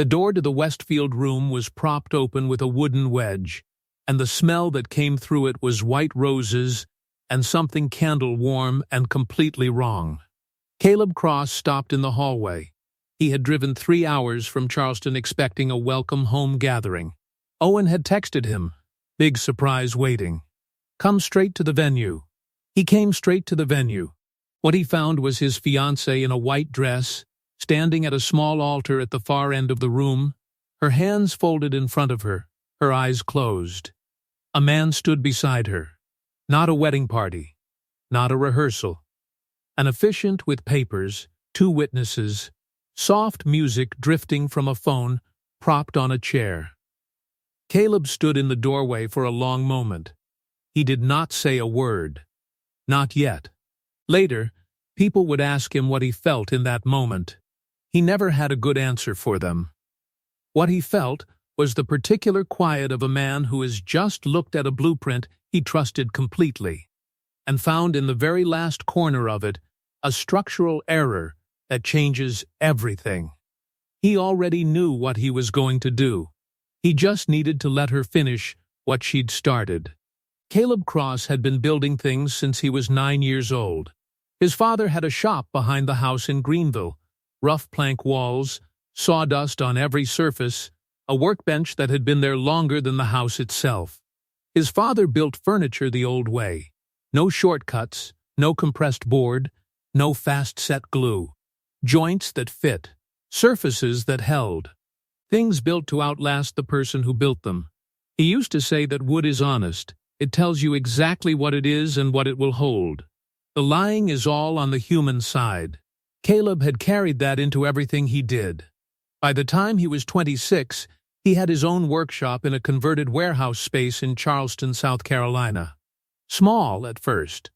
The door to the Westfield room was propped open with a wooden wedge, and the smell that came through it was white roses and something candle-warm and completely wrong. Caleb Cross stopped in the hallway. He had driven 3 hours from Charleston expecting a welcome home gathering. Owen had texted him, "Big surprise waiting. Come straight to the venue." He came straight to the venue. What he found was his fiancée in a white dress, standing at a small altar at the far end of the room, her hands folded in front of her, her eyes closed. A man stood beside her. Not a wedding party, not a rehearsal. An officiant with papers, 2 witnesses, soft music drifting from a phone propped on a chair. Caleb stood in the doorway for a long moment. He did not say a word. Not yet. Later, people would ask him what he felt in that moment. He never had a good answer for them. What he felt was the particular quiet of a man who has just looked at a blueprint he trusted completely, and found in the very last corner of it a structural error that changes everything. He already knew what he was going to do. He just needed to let her finish what she'd started. Caleb Cross had been building things since he was 9 years old. His father had a shop behind the house in Greenville, rough plank walls, sawdust on every surface, a workbench that had been there longer than the house itself. His father built furniture the old way. No shortcuts, no compressed board, no fast-set glue. Joints that fit, surfaces that held. Things built to outlast the person who built them. He used to say that wood is honest. It tells you exactly what it is and what it will hold. The lying is all on the human side. Caleb had carried that into everything he did. By the time he was 26, he had his own workshop in a converted warehouse space in Charleston, South Carolina. Small at first.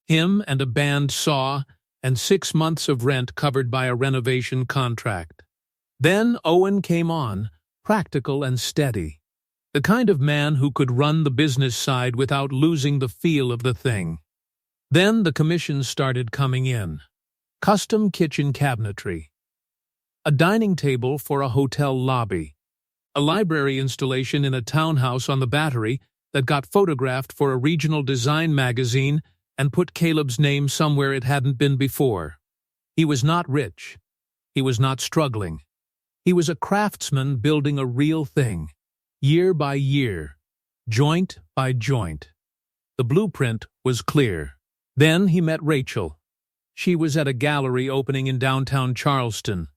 Him and a band saw, and 6 months of rent covered by a renovation contract. Then Owen came on, practical and steady. The kind of man who could run the business side without losing the feel of the thing. Then the commissions started coming in. Custom kitchen cabinetry. A dining table for a hotel lobby. A library installation in a townhouse on the Battery that got photographed for a regional design magazine and put Caleb's name somewhere it hadn't been before. He was not rich. He was not struggling. He was a craftsman building a real thing, year by year, joint by joint. The blueprint was clear. Then he met Rachel. She was at a gallery opening in downtown Charleston,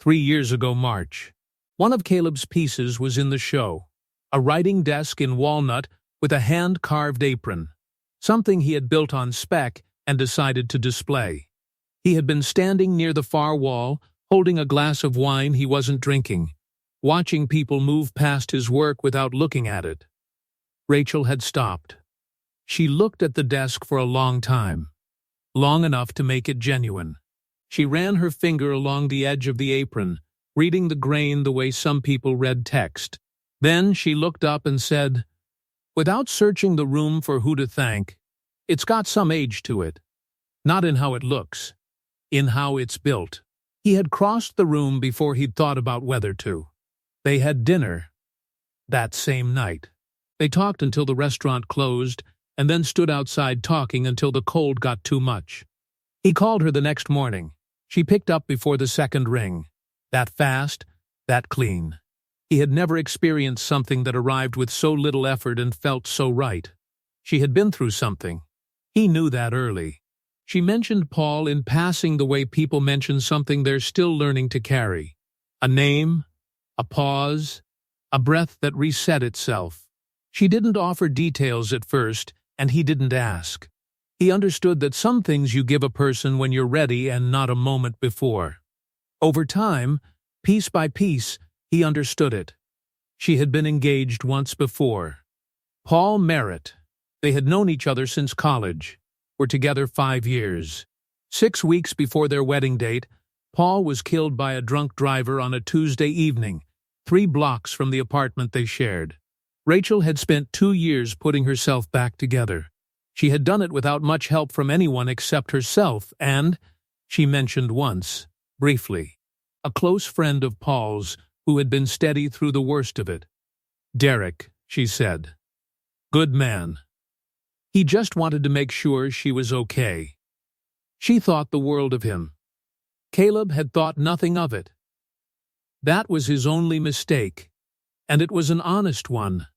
3 years ago March. One of Caleb's pieces was in the show, a writing desk in walnut with a hand-carved apron, something he had built on spec and decided to display. He had been standing near the far wall, holding a glass of wine he wasn't drinking, watching people move past his work without looking at it. Rachel had stopped. She looked at the desk for a long time, long enough to make it genuine. She ran her finger along the edge of the apron, reading the grain the way some people read text. Then she looked up and said, "Without searching the room for who to thank, it's got some age to it. Not in how it looks, in how it's built." He had crossed the room before he'd thought about whether to. They had dinner that same night. They talked until the restaurant closed, and then stood outside talking until the cold got too much. He called her the next morning. She picked up before the second ring. That fast, that clean. He had never experienced something that arrived with so little effort and felt so right. She had been through something. He knew that early. She mentioned Paul in passing the way people mention something they're still learning to carry. A name, a pause, a breath that reset itself. She didn't offer details at first, and he didn't ask. He understood that some things you give a person when you're ready and not a moment before. Over time, piece by piece, he understood it. She had been engaged once before. Paul Merritt. They had known each other since college. Were together 5 years. 6 weeks before their wedding date, Paul was killed by a drunk driver on a Tuesday evening, 3 blocks from the apartment they shared. Rachel had spent 2 years putting herself back together. She had done it without much help from anyone except herself and, she mentioned once, briefly, a close friend of Paul's who had been steady through the worst of it. "Derek," she said. "Good man." He just wanted to make sure she was okay. She thought the world of him. Caleb had thought nothing of it. That was his only mistake, and it was an honest one.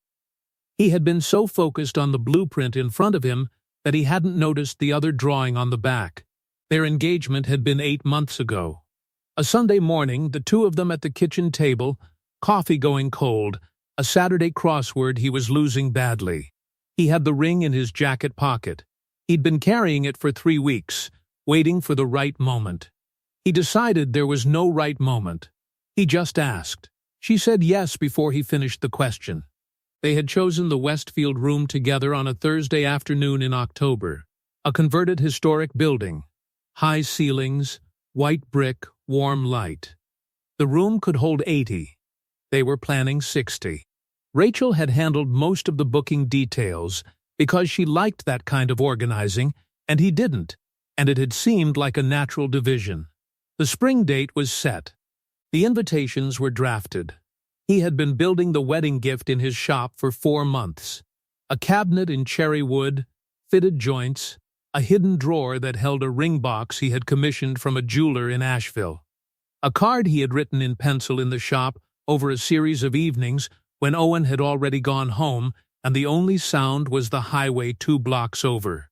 He had been so focused on the blueprint in front of him that he hadn't noticed the other drawing on the back. Their engagement had been 8 months ago. A Sunday morning, the two of them at the kitchen table, coffee going cold, a Saturday crossword he was losing badly. He had the ring in his jacket pocket. He'd been carrying it for 3 weeks, waiting for the right moment. He decided there was no right moment. He just asked. She said yes before he finished the question. They had chosen the Westfield room together on a Thursday afternoon in October. A converted historic building. High ceilings, white brick, warm light. The room could hold 80. They were planning 60. Rachel had handled most of the booking details because she liked that kind of organizing, and he didn't, and it had seemed like a natural division. The spring date was set. The invitations were drafted. He had been building the wedding gift in his shop for 4 months. A cabinet in cherry wood, fitted joints, a hidden drawer that held a ring box he had commissioned from a jeweler in Asheville. A card he had written in pencil in the shop over a series of evenings when Owen had already gone home and the only sound was the highway 2 blocks over.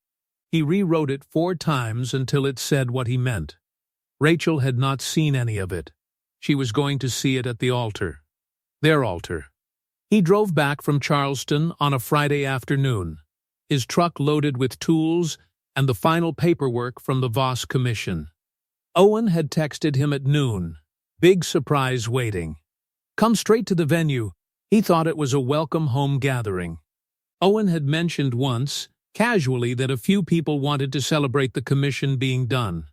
He rewrote it 4 times until it said what he meant. Rachel had not seen any of it. She was going to see it at the altar. Their altar. He drove back from Charleston on a Friday afternoon, his truck loaded with tools and the final paperwork from the Voss Commission. Owen had texted him at noon. Big surprise waiting. Come straight to the venue. He thought it was a welcome home gathering. Owen had mentioned once, casually, that a few people wanted to celebrate the commission being done.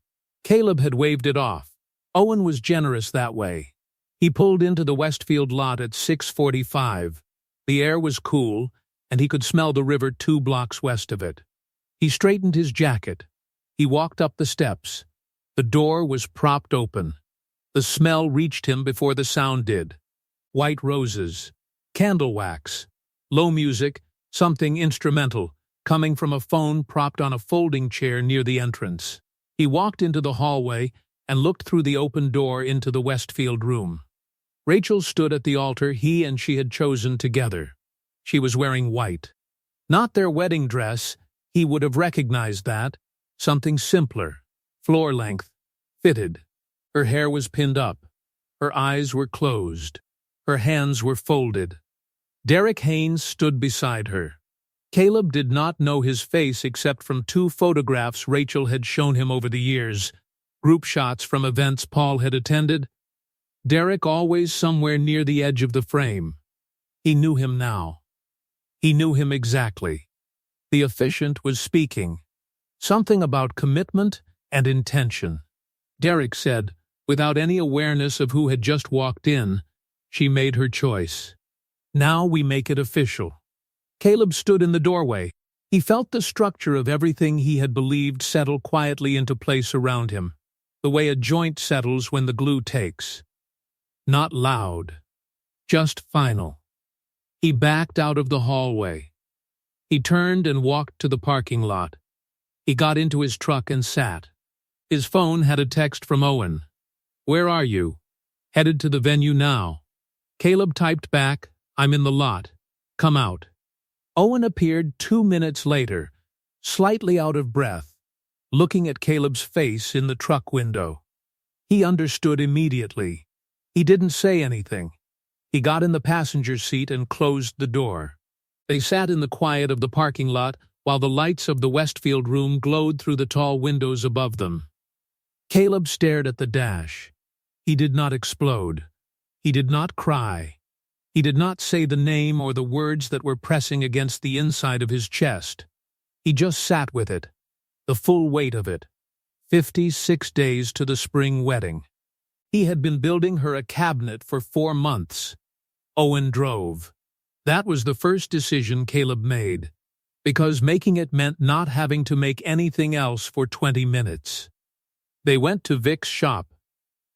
Caleb had waved it off. Owen was generous that way. He pulled into the Westfield lot at 6:45. The air was cool, and he could smell the river 2 blocks west of it. He straightened his jacket. He walked up the steps. The door was propped open. The smell reached him before the sound did. White roses, candle wax, low music, something instrumental, coming from a phone propped on a folding chair near the entrance. He walked into the hallway and looked through the open door into the Westfield room. Rachel stood at the altar he and she had chosen together. She was wearing white. Not their wedding dress, he would have recognized that. Something simpler, floor-length, fitted. Her hair was pinned up. Her eyes were closed. Her hands were folded. Derek Haynes stood beside her. Caleb did not know his face except from 2 photographs Rachel had shown him over the years, group shots from events Paul had attended. Derek always somewhere near the edge of the frame. He knew him now. He knew him exactly. The officiant was speaking. Something about commitment and intention. Derek said, without any awareness of who had just walked in, she made her choice. Now we make it official. Caleb stood in the doorway. He felt the structure of everything he had believed settle quietly into place around him, the way a joint settles when the glue takes. Not loud, just final. He backed out of the hallway. He turned and walked to the parking lot. He got into his truck and sat. His phone had a text from Owen. "Where are you?" "Headed to the venue now." Caleb typed back, "I'm in the lot. Come out." Owen appeared 2 minutes later, slightly out of breath, looking at Caleb's face in the truck window. He understood immediately. He didn't say anything. He got in the passenger seat and closed the door. They sat in the quiet of the parking lot while the lights of the Westfield room glowed through the tall windows above them. Caleb stared at the dash. He did not explode. He did not cry. He did not say the name or the words that were pressing against the inside of his chest. He just sat with it, the full weight of it. 56 days to the spring wedding. He had been building her a cabinet for 4 months. Owen drove. That was the first decision Caleb made, because making it meant not having to make anything else for 20 minutes. They went to Vic's shop.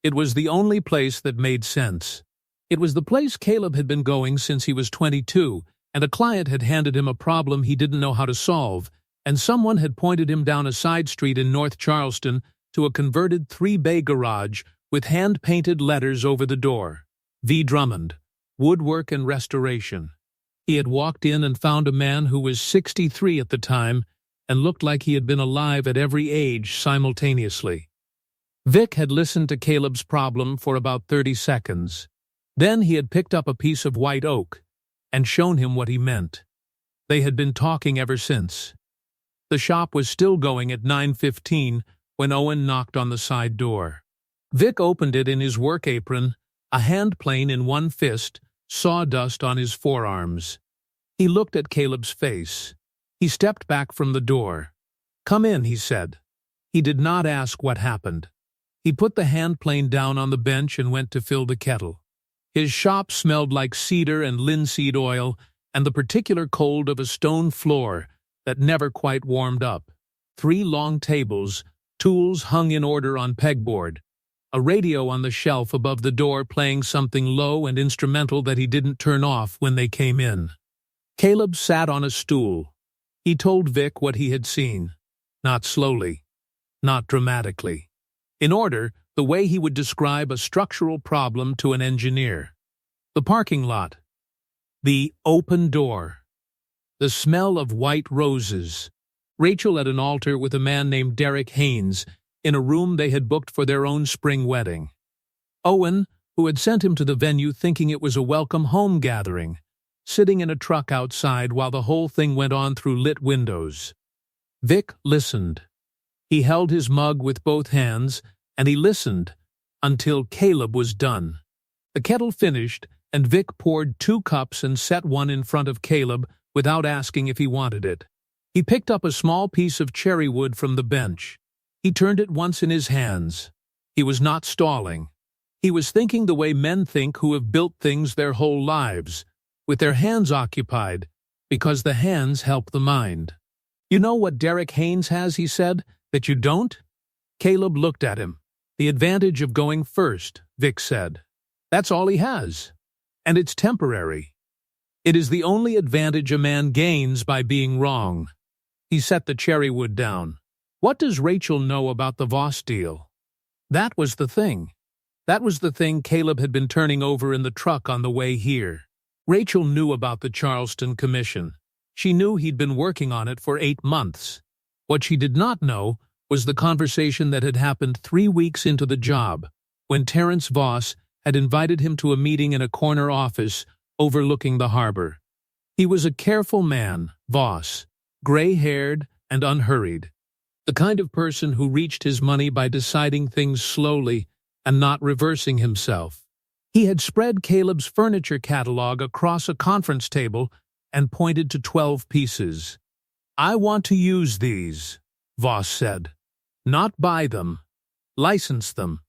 It was the only place that made sense. It was the place Caleb had been going since he was 22, and a client had handed him a problem he didn't know how to solve, and someone had pointed him down a side street in North Charleston to a converted 3-bay garage with hand-painted letters over the door. V. Drummond, Woodwork and Restoration. He had walked in and found a man who was 63 at the time and looked like he had been alive at every age simultaneously. Vic had listened to Caleb's problem for about 30 seconds. Then he had picked up a piece of white oak and shown him what he meant. They had been talking ever since. The shop was still going at 9:15 when Owen knocked on the side door. Vic opened it in his work apron, a hand plane in one fist, sawdust on his forearms. He looked at Caleb's face. He stepped back from the door. "Come in," he said. He did not ask what happened. He put the hand plane down on the bench and went to fill the kettle. His shop smelled like cedar and linseed oil and the particular cold of a stone floor that never quite warmed up. 3 long tables, tools hung in order on pegboard, a radio on the shelf above the door playing something low and instrumental that he didn't turn off when they came in. Caleb sat on a stool. He told Vic what he had seen. Not slowly, not dramatically. In order, the way he would describe a structural problem to an engineer. The parking lot. The open door. The smell of white roses. Rachel at an altar with a man named Derek Haynes in a room they had booked for their own spring wedding. Owen, who had sent him to the venue thinking it was a welcome home gathering, sitting in a truck outside while the whole thing went on through lit windows. Vic listened. He held his mug with both hands, and he listened until Caleb was done. The kettle finished, and Vic poured 2 cups and set one in front of Caleb without asking if he wanted it. He picked up a small piece of cherry wood from the bench. He turned it once in his hands. He was not stalling. He was thinking the way men think who have built things their whole lives, with their hands occupied, because the hands help the mind. "You know what Derek Haynes has," he said, "that you don't?" Caleb looked at him. "The advantage of going first," Vic said. "That's all he has. And it's temporary. It is the only advantage a man gains by being wrong." He set the cherry wood down. "What does Rachel know about the Voss deal?" That was the thing. That was the thing Caleb had been turning over in the truck on the way here. Rachel knew about the Charleston Commission. She knew he'd been working on it for 8 months. What she did not know was the conversation that had happened 3 weeks into the job, when Terence Voss had invited him to a meeting in a corner office overlooking the harbor. He was a careful man, Voss, gray-haired and unhurried, the kind of person who reached his money by deciding things slowly and not reversing himself. He had spread Caleb's furniture catalog across a conference table and pointed to 12 pieces. "I want to use these," Voss said. "Not buy them. License them.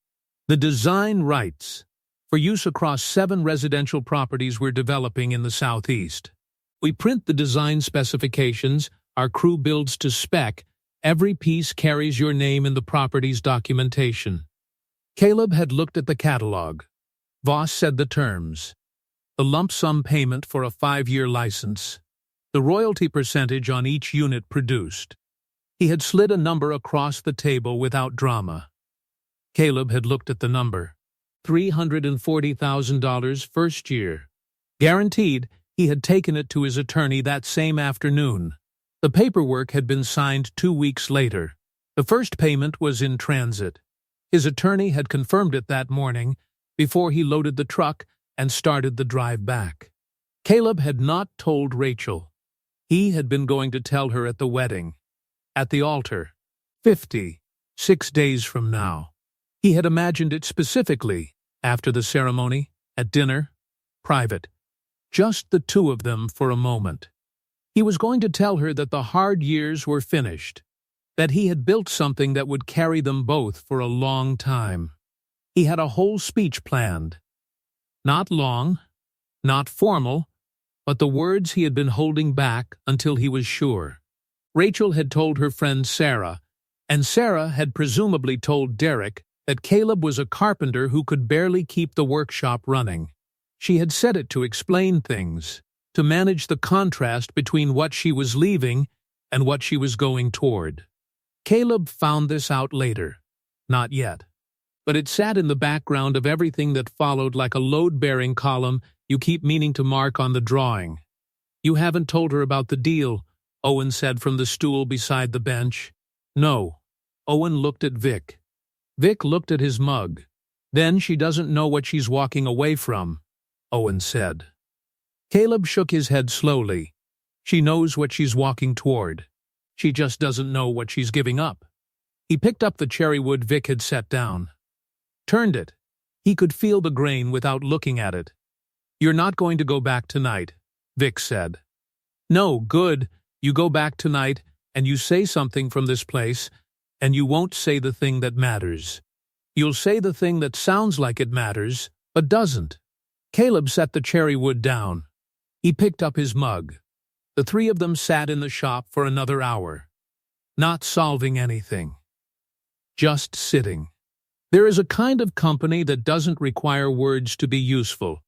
The design rights. For use across 7 residential properties we're developing in the Southeast. We print the design specifications, our crew builds to spec, every piece carries your name in the property's documentation." Caleb had looked at the catalog. Voss said the terms. The lump sum payment for a 5-year license. The royalty percentage on each unit produced. He had slid a number across the table without drama. Caleb had looked at the number. $340,000 first year. Guaranteed, he had taken it to his attorney that same afternoon. The paperwork had been signed 2 weeks later. The first payment was in transit. His attorney had confirmed it that morning before he loaded the truck and started the drive back. Caleb had not told Rachel. He had been going to tell her at the wedding. At the altar. 56 days from now. He had imagined it specifically, after the ceremony, at dinner, private. Just the 2 of them for a moment. He was going to tell her that the hard years were finished, that he had built something that would carry them both for a long time. He had a whole speech planned. Not long, not formal, but the words he had been holding back until he was sure. Rachel had told her friend Sarah, and Sarah had presumably told Derek that Caleb was a carpenter who could barely keep the workshop running. She had set it to explain things, to manage the contrast between what she was leaving and what she was going toward. Caleb found this out later. Not yet. But it sat in the background of everything that followed like a load-bearing column you keep meaning to mark on the drawing. "You haven't told her about the deal," Owen said from the stool beside the bench. "No." Owen looked at Vic. Vic looked at his mug. "Then she doesn't know what she's walking away from," Owen said. Caleb shook his head slowly. "She knows what she's walking toward. She just doesn't know what she's giving up." He picked up the cherry wood Vic had set down. Turned it. He could feel the grain without looking at it. "You're not going to go back tonight," Vic said. "No, good. You go back tonight, and you say something from this place, and you won't say the thing that matters. You'll say the thing that sounds like it matters, but doesn't." Caleb set the cherry wood down. He picked up his mug. The three of them sat in the shop for another hour, not solving anything. Just sitting. There is a kind of company that doesn't require words to be useful,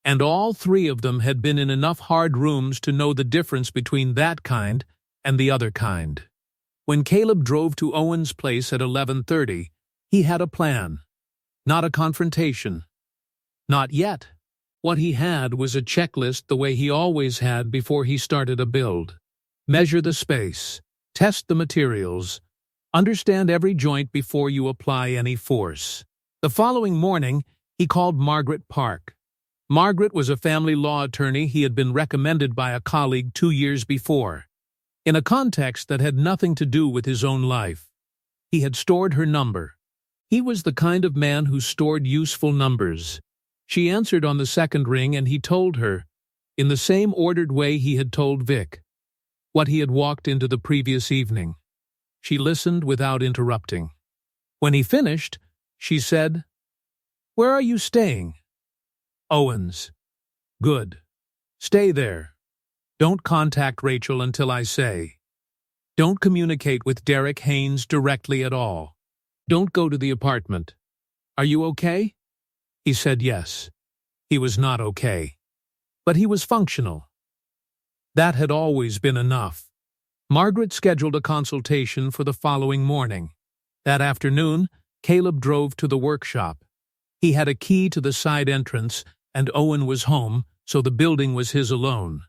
and all three of them had been in enough hard rooms to know the difference between that kind and the other kind. When Caleb drove to Owen's place at 11:30, he had a plan. Not a confrontation. Not yet. What he had was a checklist the way he always had before he started a build. Measure the space. Test the materials. Understand every joint before you apply any force. The following morning, he called Margaret Park. Margaret was a family law attorney he had been recommended by a colleague 2 years before, in a context that had nothing to do with his own life. He had stored her number. He was the kind of man who stored useful numbers. She answered on the second ring, and he told her, in the same ordered way he had told Vic, what he had walked into the previous evening. She listened without interrupting. When he finished, she said, "Where are you staying?" "Owen's." "Good. Stay there. Don't contact Rachel until I say. Don't communicate with Derek Haynes directly at all. Don't go to the apartment. Are you okay?" He said yes. He was not okay. But he was functional. That had always been enough. Margaret scheduled a consultation for the following morning. That afternoon, Caleb drove to the workshop. He had a key to the side entrance, and Owen was home, so the building was his alone.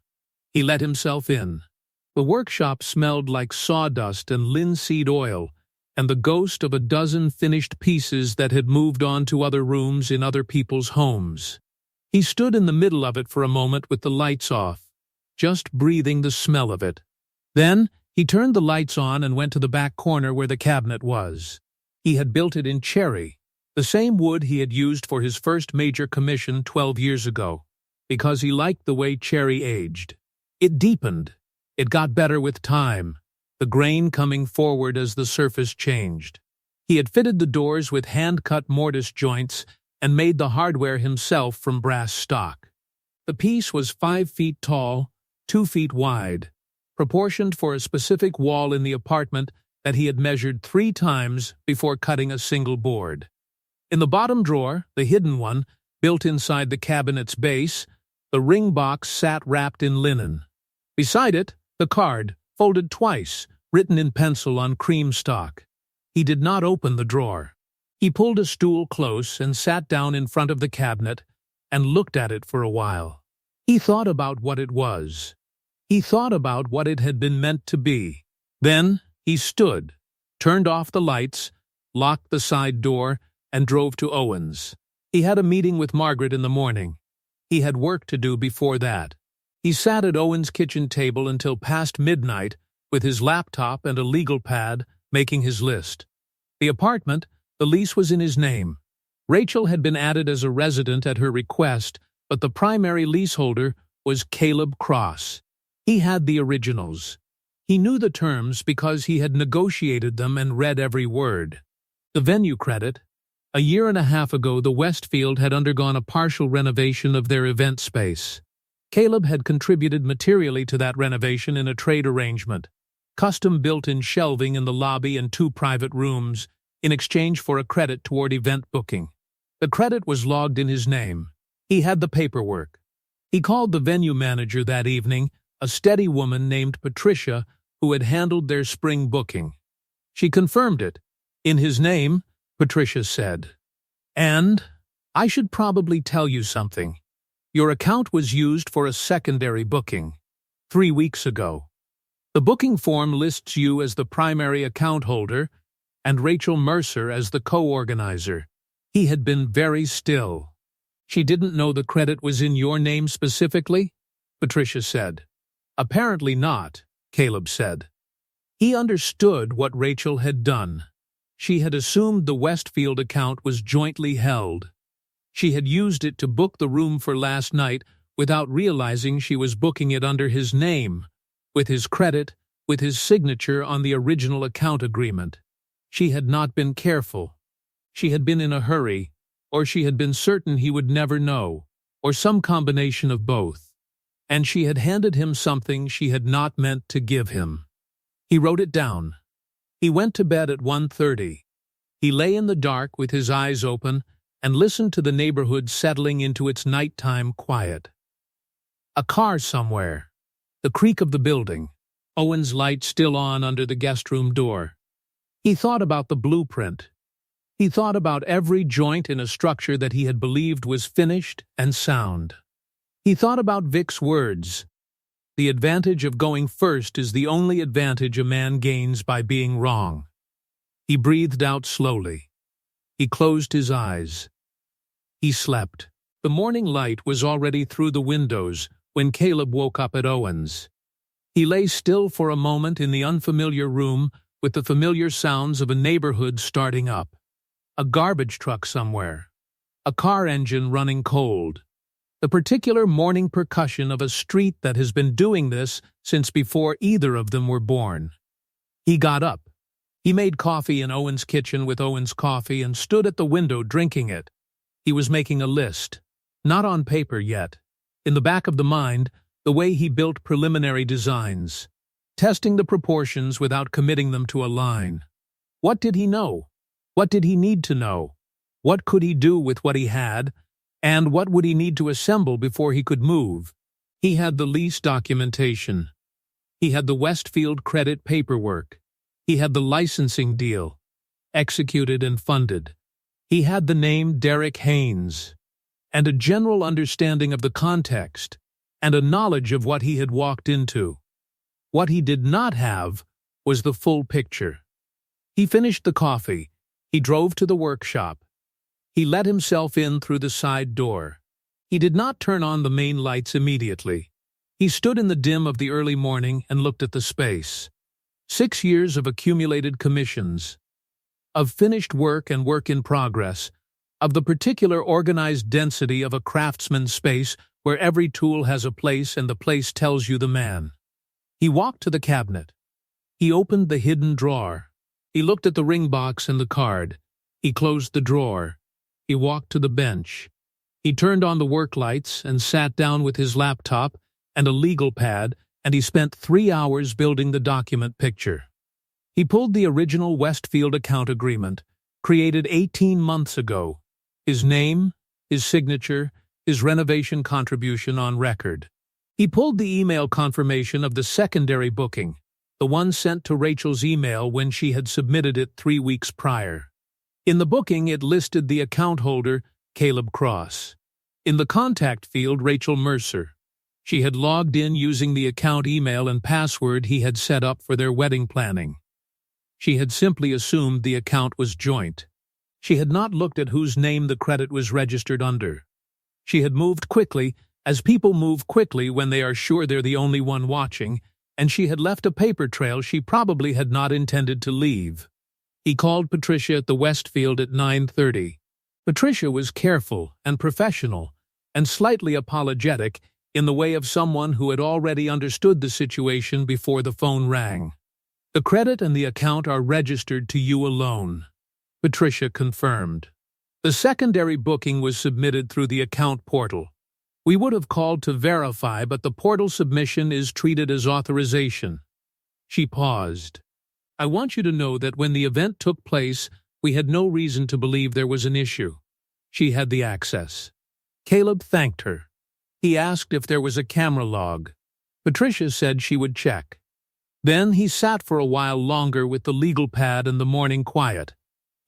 He let himself in. The workshop smelled like sawdust and linseed oil, and the ghost of a dozen finished pieces that had moved on to other rooms in other people's homes. He stood in the middle of it for a moment with the lights off, just breathing the smell of it. Then he turned the lights on and went to the back corner where the cabinet was. He had built it in cherry, the same wood he had used for his first major commission 12 years ago, because he liked the way cherry aged. It deepened. It got better with time, the grain coming forward as the surface changed. He had fitted the doors with hand-cut mortise joints and made the hardware himself from brass stock. The piece was 5 feet tall, 2 feet wide, proportioned for a specific wall in the apartment that he had measured 3 times before cutting a single board. In the bottom drawer, the hidden one, built inside the cabinet's base, the ring box sat wrapped in linen. Beside it, the card, folded twice, written in pencil on cream stock. He did not open the drawer. He pulled a stool close and sat down in front of the cabinet and looked at it for a while. He thought about what it was. He thought about what it had been meant to be. Then he stood, turned off the lights, locked the side door, and drove to Owen's. He had a meeting with Margaret in the morning. He had work to do before that. He sat at Owen's kitchen table until past midnight with his laptop and a legal pad, making his list. The apartment, the lease was in his name. Rachel had been added as a resident at her request, but the primary leaseholder was Caleb Cross. He had the originals. He knew the terms because he had negotiated them and read every word. The venue credit. A year and a half ago, the Westfield had undergone a partial renovation of their event space. Caleb had contributed materially to that renovation in a trade arrangement, custom built-in shelving in the lobby and 2 private rooms, in exchange for a credit toward event booking. The credit was logged in his name. He had the paperwork. He called the venue manager that evening, a steady woman named Patricia, who had handled their spring booking. She confirmed it. In his name, Patricia said. And I should probably tell you something. Your account was used for a secondary booking 3 weeks ago. The booking form lists you as the primary account holder and Rachel Mercer as the co-organizer. He had been very still. She didn't know the credit was in your name specifically? Patricia said. Apparently not, Caleb said. He understood what Rachel had done. She had assumed the Westfield account was jointly held. She had used it to book the room for last night without realizing she was booking it under his name, with his credit, with his signature on the original account agreement. She had not been careful. She had been in a hurry, or she had been certain he would never know, or some combination of both. And she had handed him something she had not meant to give him. He wrote it down. He went to bed at 1:30. He lay in the dark with his eyes open and listened to the neighborhood settling into its nighttime quiet. A car somewhere. The creak of the building. Owen's light still on under the guest room door. He thought about the blueprint. He thought about every joint in a structure that he had believed was finished and sound. He thought about Vic's words. The advantage of going first is the only advantage a man gains by being wrong. He breathed out slowly. He closed his eyes. He slept. The morning light was already through the windows when Caleb woke up at Owen's. He lay still for a moment in the unfamiliar room with the familiar sounds of a neighborhood starting up. A garbage truck somewhere. A car engine running cold. The particular morning percussion of a street that has been doing this since before either of them were born. He got up. He made coffee in Owen's kitchen with Owen's coffee and stood at the window drinking it. He was making a list. Not on paper yet. In the back of the mind, the way he built preliminary designs. Testing the proportions without committing them to a line. What did he know? What did he need to know? What could he do with what he had? And what would he need to assemble before he could move? He had the lease documentation. He had the Westfield credit paperwork. He had the licensing deal, executed and funded. He had the name Derek Haynes, and a general understanding of the context, and a knowledge of what he had walked into. What he did not have was the full picture. He finished the coffee. He drove to the workshop. He let himself in through the side door. He did not turn on the main lights immediately. He stood in the dim of the early morning and looked at the space. 6 years of accumulated commissions, of finished work and work in progress, of the particular organized density of a craftsman's space where every tool has a place and the place tells you the man. He walked to the cabinet. He opened the hidden drawer. He looked at the ring box and the card. He closed the drawer. He walked to the bench. He turned on the work lights and sat down with his laptop and a legal pad, and he spent 3 hours building the document picture. He pulled the original Westfield account agreement, created 18 months ago, his name, his signature, his renovation contribution on record. He pulled the email confirmation of the secondary booking, the one sent to Rachel's email when she had submitted it 3 weeks prior. In the booking, it listed the account holder, Caleb Cross. In the contact field, Rachel Mercer. She had logged in using the account email and password he had set up for their wedding planning. She had simply assumed the account was joint. She had not looked at whose name the credit was registered under. She had moved quickly, as people move quickly when they are sure they're the only one watching, and she had left a paper trail she probably had not intended to leave. He called Patricia at the Westfield at 9:30. Patricia was careful and professional and slightly apologetic in the way of someone who had already understood the situation before the phone rang. The credit and the account are registered to you alone, Patricia confirmed. The secondary booking was submitted through the account portal. We would have called to verify, but the portal submission is treated as authorization. She paused. I want you to know that when the event took place, we had no reason to believe there was an issue. She had the access. Caleb thanked her. He asked if there was a camera log. Patricia said she would check. Then he sat for a while longer with the legal pad and the morning quiet.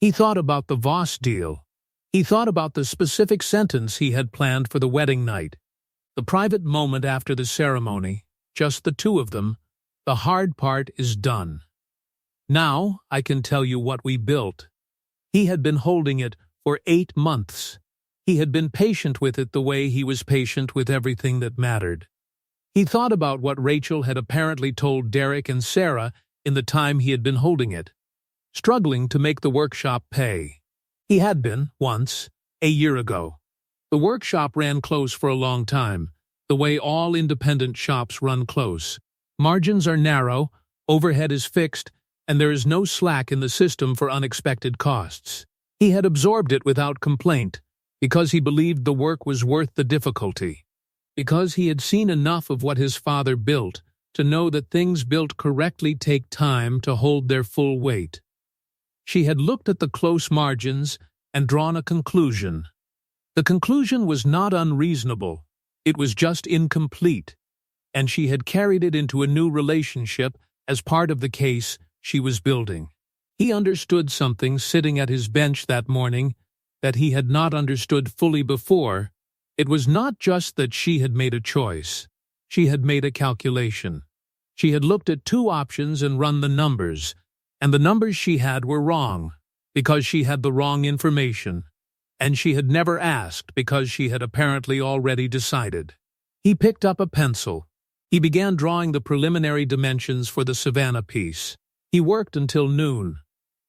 He thought about the Voss deal. He thought about the specific sentence he had planned for the wedding night. The private moment after the ceremony, just the two of them. The hard part is done. Now I can tell you what we built. He had been holding it for 8 months. He had been patient with it the way he was patient with everything that mattered. He thought about what Rachel had apparently told Derek and Sarah in the time he had been holding it, struggling to make the workshop pay. He had been, once, a year ago. The workshop ran close for a long time, the way all independent shops run close. Margins are narrow, overhead is fixed, and there is no slack in the system for unexpected costs. He had absorbed it without complaint, because he believed the work was worth the difficulty. Because he had seen enough of what his father built to know that things built correctly take time to hold their full weight. She had looked at the close margins and drawn a conclusion. The conclusion was not unreasonable, it was just incomplete, and she had carried it into a new relationship as part of the case she was building. He understood something sitting at his bench that morning that he had not understood fully before. It was not just that she had made a choice. She had made a calculation. She had looked at 2 options and run the numbers, and the numbers she had were wrong, because she had the wrong information, and she had never asked because she had apparently already decided. He picked up a pencil. He began drawing the preliminary dimensions for the Savannah piece. He worked until noon.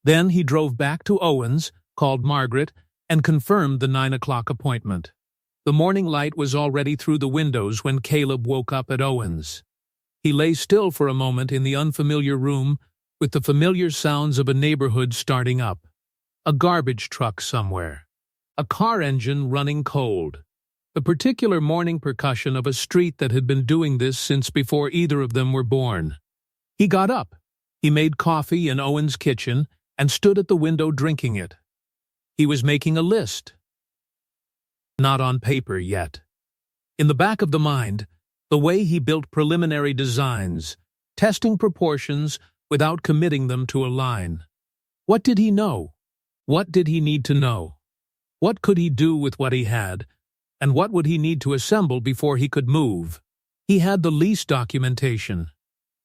Then he drove back to Owen's, called Margaret, and confirmed the 9 o'clock appointment. The morning light was already through the windows when Caleb woke up at Owen's. He lay still for a moment in the unfamiliar room with the familiar sounds of a neighborhood starting up. A garbage truck somewhere. A car engine running cold. The particular morning percussion of a street that had been doing this since before either of them were born. He got up. He made coffee in Owen's kitchen and stood at the window drinking it. He was making a list. Not on paper yet. In the back of the mind, the way he built preliminary designs, testing proportions without committing them to a line. What did he know? What did he need to know? What could he do with what he had, and what would he need to assemble before he could move? He had the lease documentation.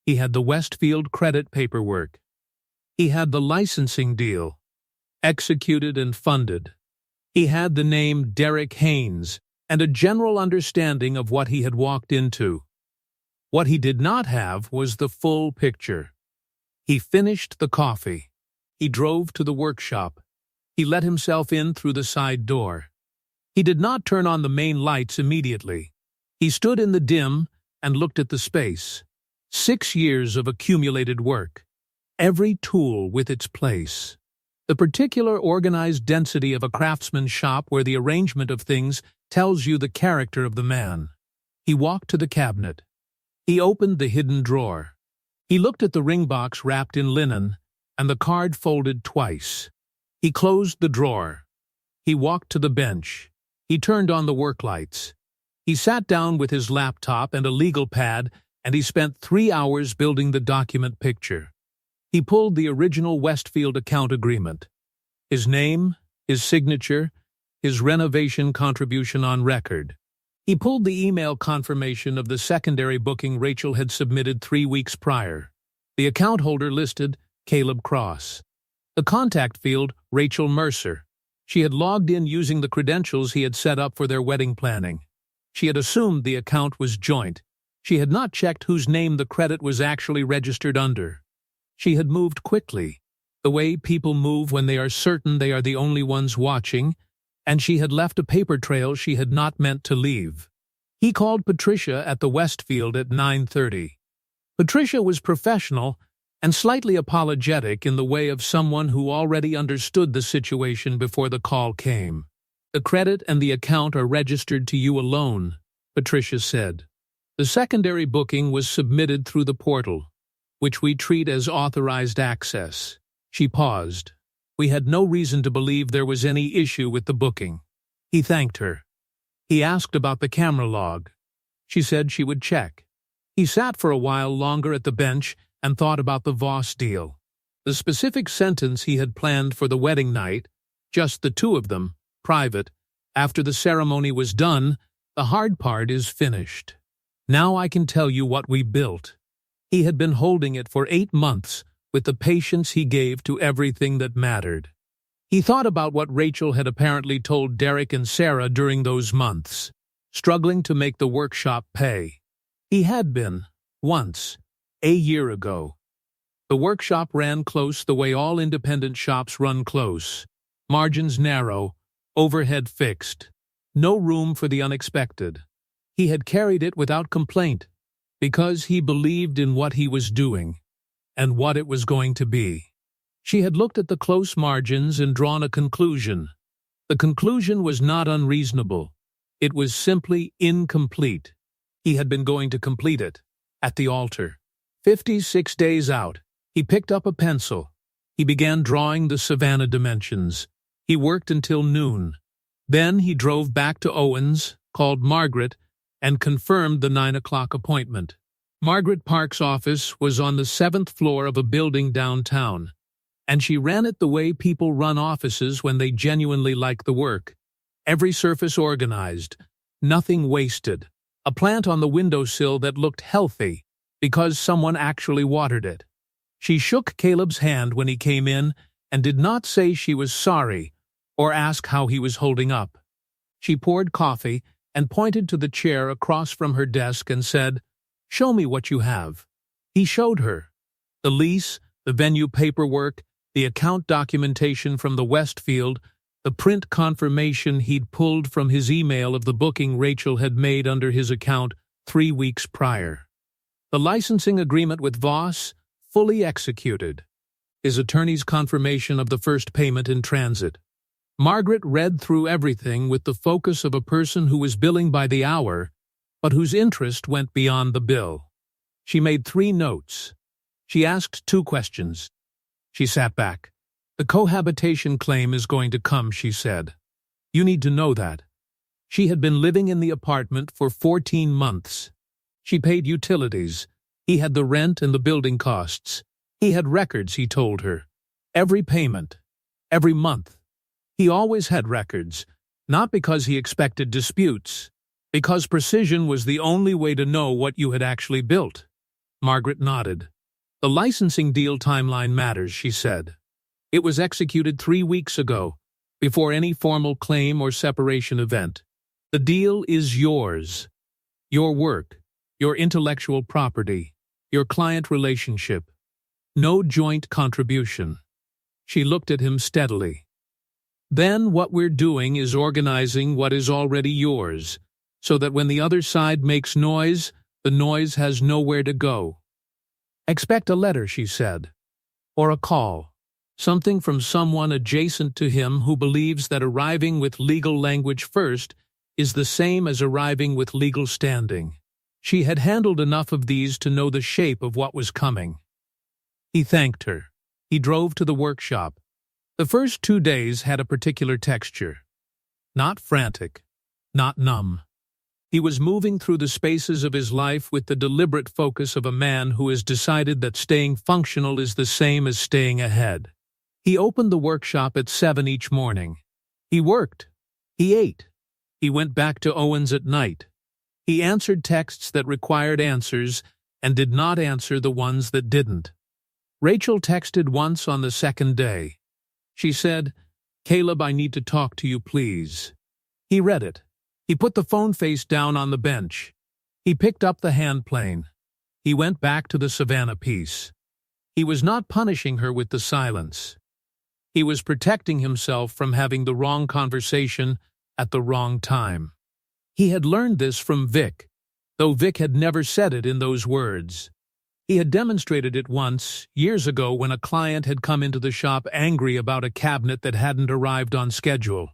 He had the Westfield credit paperwork. He had the licensing deal, executed and funded. He had the name Derek Haynes and a general understanding of what he had walked into. What he did not have was the full picture. He finished the coffee. He drove to the workshop. He let himself in through the side door. He did not turn on the main lights immediately. He stood in the dim and looked at the space. 6 years of accumulated work. Every tool with its place. The particular organized density of a craftsman's shop where the arrangement of things tells you the character of the man. He walked to the cabinet. He opened the hidden drawer. He looked at the ring box wrapped in linen and the card folded twice. He closed the drawer. He walked to the bench. He turned on the work lights. He sat down with his laptop and a legal pad, and he spent 3 hours building the document picture. He pulled the original Westfield account agreement. His name, his signature, his renovation contribution on record. He pulled the email confirmation of the secondary booking Rachel had submitted 3 weeks prior. The account holder listed Caleb Cross. The contact field, Rachel Mercer. She had logged in using the credentials he had set up for their wedding planning. She had assumed the account was joint. She had not checked whose name the credit was actually registered under. She had moved quickly, the way people move when they are certain they are the only ones watching, and she had left a paper trail she had not meant to leave. He called Patricia at the Westfield at 9:30. Patricia was professional and slightly apologetic in the way of someone who already understood the situation before the call came. "The credit and the account are registered to you alone," Patricia said. "The secondary booking was submitted through the portal, which we treat as authorized access." She paused. "We had no reason to believe there was any issue with the booking." He thanked her. He asked about the camera log. She said she would check. He sat for a while longer at the bench and thought about the Voss deal. The specific sentence he had planned for the wedding night, just the two of them, private. After the ceremony was done, the hard part is finished. Now I can tell you what we built. He had been holding it for 8 months with the patience he gave to everything that mattered. He thought about what Rachel had apparently told Derek and Sarah during those months, struggling to make the workshop pay. He had been, once, a year ago. The workshop ran close the way all independent shops run close. Margins narrow, overhead fixed. No room for the unexpected. He had carried it without complaint, because he believed in what he was doing, and what it was going to be. She had looked at the close margins and drawn a conclusion. The conclusion was not unreasonable. It was simply incomplete. He had been going to complete it, at the altar. 56 days out, he picked up a pencil. He began drawing the Savannah dimensions. He worked until noon. Then he drove back to Owens, called Margaret, and confirmed the 9 o'clock appointment. Margaret Park's office was on the 7th floor of a building downtown, and she ran it the way people run offices when they genuinely like the work. Every surface organized, nothing wasted. A plant on the windowsill that looked healthy because someone actually watered it. She shook Caleb's hand when he came in and did not say she was sorry or ask how he was holding up. She poured coffee and pointed to the chair across from her desk and said, "Show me what you have." He showed her. The lease, the venue paperwork, the account documentation from the Westfield, the print confirmation he'd pulled from his email of the booking Rachel had made under his account 3 weeks prior. The licensing agreement with Voss, fully executed. His attorney's confirmation of the first payment in transit. Margaret read through everything with the focus of a person who was billing by the hour, but whose interest went beyond the bill. She made 3 notes. She asked 2 questions. She sat back. "The cohabitation claim is going to come," she said. "You need to know that." She had been living in the apartment for 14 months. She paid utilities. He had the rent and the building costs. He had records, he told her. Every payment. Every month. He always had records, not because he expected disputes, because precision was the only way to know what you had actually built. Margaret nodded. "The licensing deal timeline matters," she said. "It was executed 3 weeks ago, before any formal claim or separation event. The deal is yours. Your work, your intellectual property, your client relationship. No joint contribution." She looked at him steadily. "Then what we're doing is organizing what is already yours, so that when the other side makes noise, the noise has nowhere to go. Expect a letter," she said, "or a call. Something from someone adjacent to him who believes that arriving with legal language first is the same as arriving with legal standing." She had handled enough of these to know the shape of what was coming. He thanked her. He drove to the workshop. The first 2 days had a particular texture. Not frantic, not numb. He was moving through the spaces of his life with the deliberate focus of a man who has decided that staying functional is the same as staying ahead. He opened the workshop at 7 each morning. He worked. He ate. He went back to Owens at night. He answered texts that required answers and did not answer the ones that didn't. Rachel texted once on the 2nd day. She said, "Caleb, I need to talk to you, please." He read it. He put the phone face down on the bench. He picked up the hand plane. He went back to the Savannah piece. He was not punishing her with the silence. He was protecting himself from having the wrong conversation at the wrong time. He had learned this from Vic, though Vic had never said it in those words. He had demonstrated it once, years ago, when a client had come into the shop angry about a cabinet that hadn't arrived on schedule.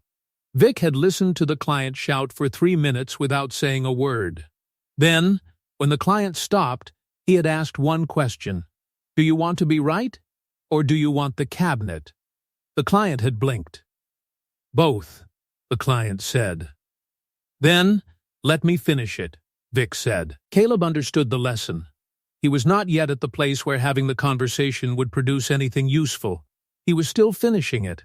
Vic had listened to the client shout for 3 minutes without saying a word. Then, when the client stopped, he had asked one question. "Do you want to be right, or do you want the cabinet?" The client had blinked. "Both," the client said. Then, let me finish it, Vic said. Caleb understood the lesson. He was not yet at the place where having the conversation would produce anything useful. He was still finishing it.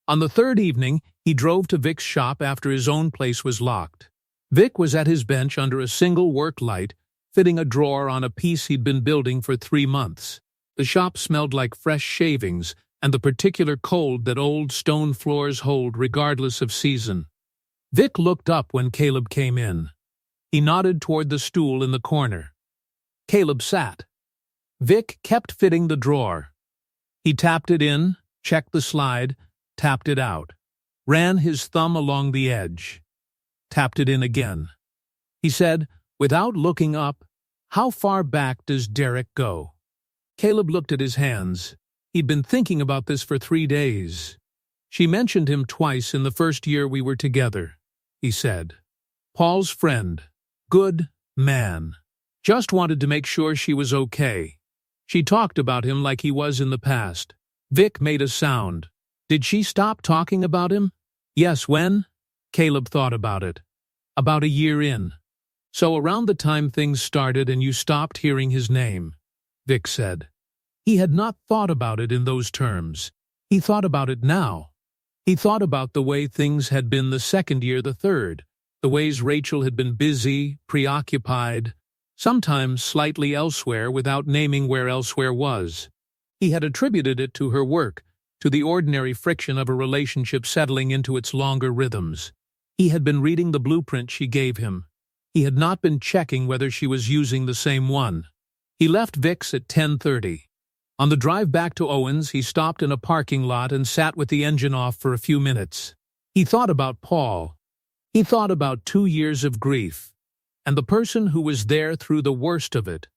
On the third evening, he drove to Vic's shop after his own place was locked. Vic was at his bench under a single work light, fitting a drawer on a piece he'd been building for 3 months. The shop smelled like fresh shavings and the particular cold that old stone floors hold regardless of season. Vic looked up when Caleb came in. He nodded toward the stool in the corner. Caleb sat. Vic kept fitting the drawer. He tapped it in, checked the slide, tapped it out, ran his thumb along the edge, tapped it in again. He said, without looking up, "How far back does Derek go?" Caleb looked at his hands. He'd been thinking about this for 3 days. "She mentioned him twice in the first year we were together," he said. "Paul's friend. Good man. Just wanted to make sure she was okay. She talked about him like he was in the past." Vic made a sound. "Did she stop talking about him?" "Yes, when?" Caleb thought about it. "About a year in. So around the time things started and you stopped hearing his name," Vic said. He had not thought about it in those terms. He thought about it now. He thought about the way things had been the second year, the third, the ways Rachel had been busy, preoccupied, sometimes slightly elsewhere without naming where elsewhere was. He had attributed it to her work, to the ordinary friction of a relationship settling into its longer rhythms. He had been reading the blueprint she gave him. He had not been checking whether she was using the same one. He left Vic's at 10:30. On the drive back to Owen's, he stopped in a parking lot and sat with the engine off for a few minutes. He thought about Paul. He thought about 2 years of grief, and the person who was there through the worst of it,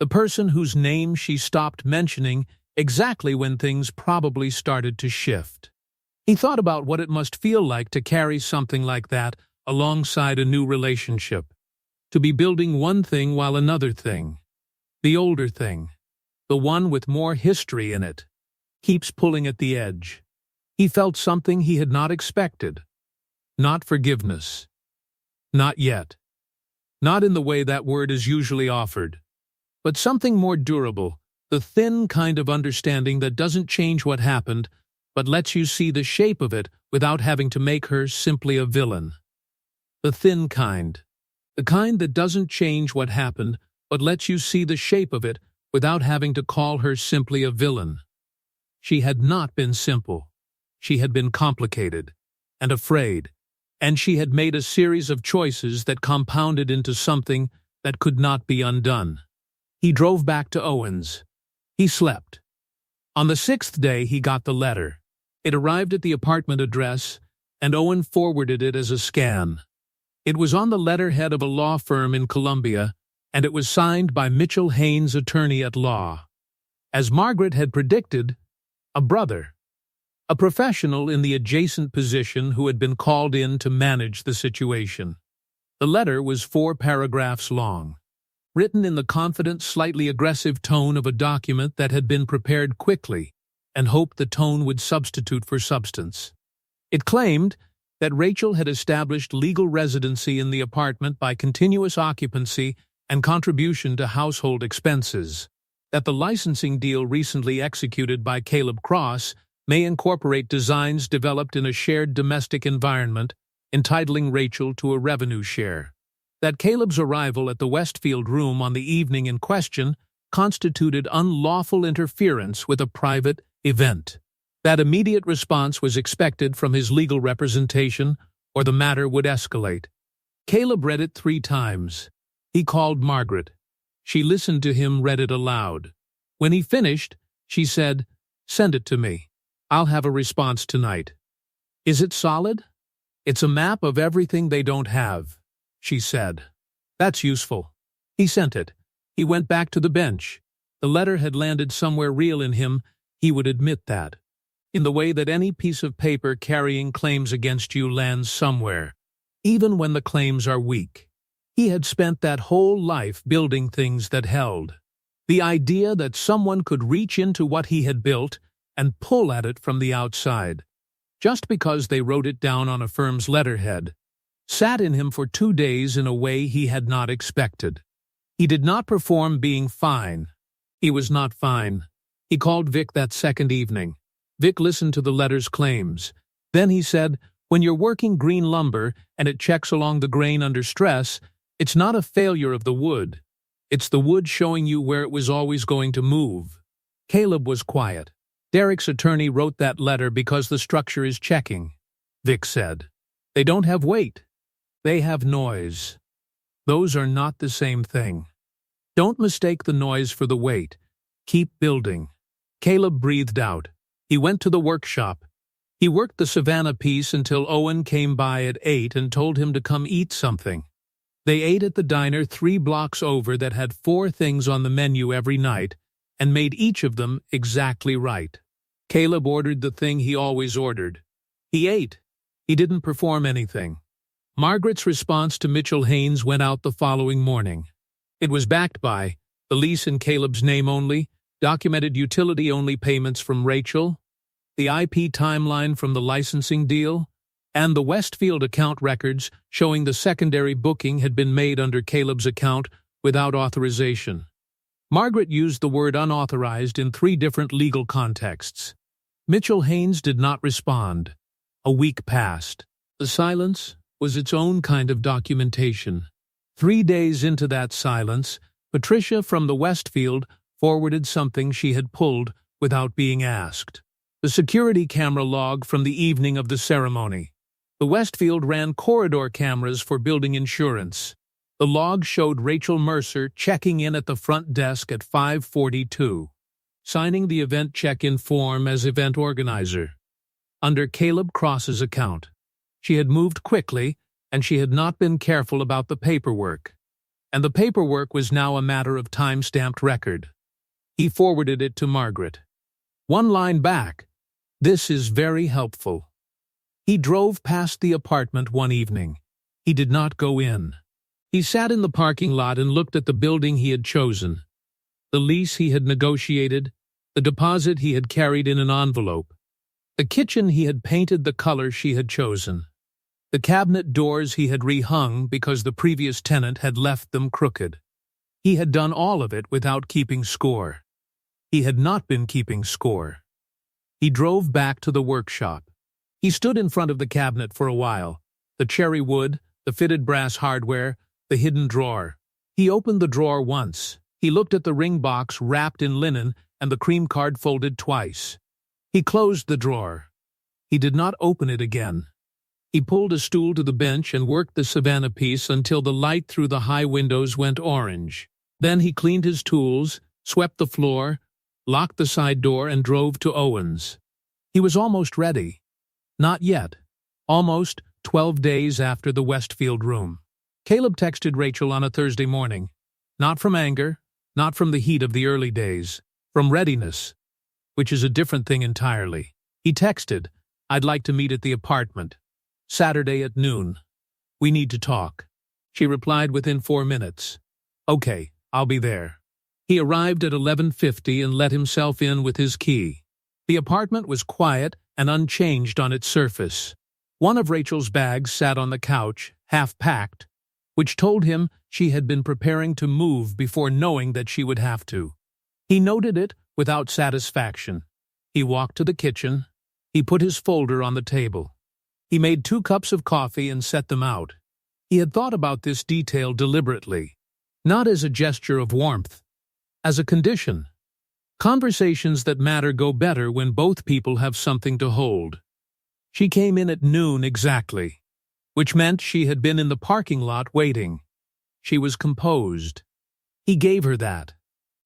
the person whose name she stopped mentioning exactly when things probably started to shift. He thought about what it must feel like to carry something like that alongside a new relationship, to be building one thing while another thing, the older thing, the one with more history in it, keeps pulling at the edge. He felt something he had not expected. Not forgiveness. Not yet. Not in the way that word is usually offered. But something more durable, the thin kind of understanding that doesn't change what happened, but lets you see the shape of it without having to make her simply a villain. The thin kind. The kind that doesn't change what happened, but lets you see the shape of it without having to call her simply a villain. She had not been simple. She had been complicated and afraid, and she had made a series of choices that compounded into something that could not be undone. He drove back to Owen's. He slept. On the 6th day he got the letter. It arrived at the apartment address, and Owen forwarded it as a scan. It was on the letterhead of a law firm in Columbia, and it was signed by Mitchell Haynes, attorney at law. As Margaret had predicted, a brother, a professional in the adjacent position who had been called in to manage the situation. The letter was 4 paragraphs long, written in the confident, slightly aggressive tone of a document that had been prepared quickly and hoped the tone would substitute for substance. It claimed that Rachel had established legal residency in the apartment by continuous occupancy and contribution to household expenses, that the licensing deal recently executed by Caleb Cross may incorporate designs developed in a shared domestic environment, entitling Rachel to a revenue share, that Caleb's arrival at the Westfield room on the evening in question constituted unlawful interference with a private event, that immediate response was expected from his legal representation or the matter would escalate. Caleb read it 3 times. He called Margaret. She listened to him, read it aloud. When he finished, she said, "Send it to me. I'll have a response tonight." "Is it solid?" "It's a map of everything they don't have," she said. "That's useful." He sent it. He went back to the bench. The letter had landed somewhere real in him, he would admit that. In the way that any piece of paper carrying claims against you lands somewhere, even when the claims are weak. He had spent that whole life building things that held. The idea that someone could reach into what he had built and pull at it from the outside, just because they wrote it down on a firm's letterhead, sat in him for 2 days in a way he had not expected. He did not perform being fine. He was not fine. He called Vic that second evening. Vic listened to the letter's claims. Then he said, "When you're working green lumber and it checks along the grain under stress, it's not a failure of the wood. It's the wood showing you where it was always going to move." Caleb was quiet. "Derek's attorney wrote that letter because the structure is checking," Vic said. "They don't have weight. They have noise. Those are not the same thing. Don't mistake the noise for the weight. Keep building." Caleb breathed out. He went to the workshop. He worked the Savannah piece until Owen came by at 8 and told him to come eat something. They ate at the diner 3 blocks over that had 4 things on the menu every night and made each of them exactly right. Caleb ordered the thing he always ordered. He ate. He didn't perform anything. Margaret's response to Mitchell Haynes went out the following morning. It was backed by the lease in Caleb's name only, documented utility-only payments from Rachel, the IP timeline from the licensing deal, and the Westfield account records showing the secondary booking had been made under Caleb's account without authorization. Margaret used the word unauthorized in 3 different legal contexts. Mitchell Haynes did not respond. A week passed. The silence was its own kind of documentation. 3 days into that silence, Patricia from the Westfield forwarded something she had pulled without being asked. The security camera log from the evening of the ceremony. The Westfield ran corridor cameras for building insurance. The log showed Rachel Mercer checking in at the front desk at 5:42, signing the event check-in form as event organizer, under Caleb Cross's account. She had moved quickly, and she had not been careful about the paperwork. And the paperwork was now a matter of time-stamped record. He forwarded it to Margaret. 1 line back. "This is very helpful." He drove past the apartment one evening. He did not go in. He sat in the parking lot and looked at the building he had chosen, the lease he had negotiated, the deposit he had carried in an envelope, the kitchen he had painted the color she had chosen, the cabinet doors he had rehung because the previous tenant had left them crooked. He had done all of it without keeping score. He had not been keeping score. He drove back to the workshop. He stood in front of the cabinet for a while, the cherry wood, the fitted brass hardware, the hidden drawer. He opened the drawer once. He looked at the ring box wrapped in linen and the cream card folded twice. He closed the drawer. He did not open it again. He pulled a stool to the bench and worked the Savannah piece until the light through the high windows went orange. Then he cleaned his tools, swept the floor, locked the side door, and drove to Owen's. He was almost ready. Not yet. Almost 12 days after the Westfield room. Caleb texted Rachel on a Thursday morning. Not from anger, not from the heat of the early days, from readiness, which is a different thing entirely. He texted, "I'd like to meet at the apartment. Saturday at noon. We need to talk." She replied within 4 minutes. "Okay, I'll be there." He arrived at 11:50 and let himself in with his key. The apartment was quiet and unchanged on its surface. One of Rachel's bags sat on the couch, half-packed, which told him she had been preparing to move before knowing that she would have to. He noted it without satisfaction. He walked to the kitchen. He put his folder on the table. He made 2 cups of coffee and set them out. He had thought about this detail deliberately, not as a gesture of warmth, as a condition. Conversations that matter go better when both people have something to hold. She came in at noon exactly, which meant she had been in the parking lot waiting. She was composed. He gave her that.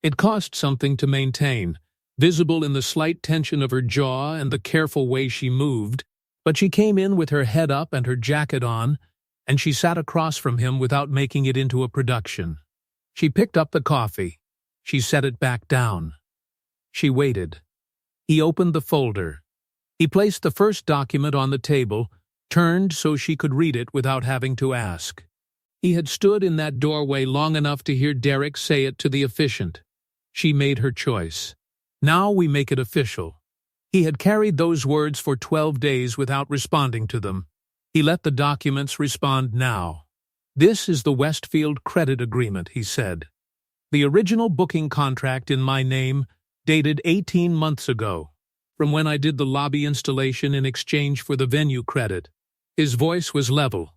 It cost something to maintain, visible in the slight tension of her jaw and the careful way she moved, but she came in with her head up and her jacket on, and she sat across from him without making it into a production. She picked up the coffee. She set it back down. She waited. He opened the folder. He placed the first document on the table, turned so she could read it without having to ask. He had stood in that doorway long enough to hear Derek say it to the officiant. She made her choice. Now we make it official. He had carried those words for 12 days without responding to them. He let the documents respond now. "This is the Westfield Credit Agreement," he said. "The original booking contract in my name, dated 18 months ago, from when I did the lobby installation in exchange for the venue credit." His voice was level.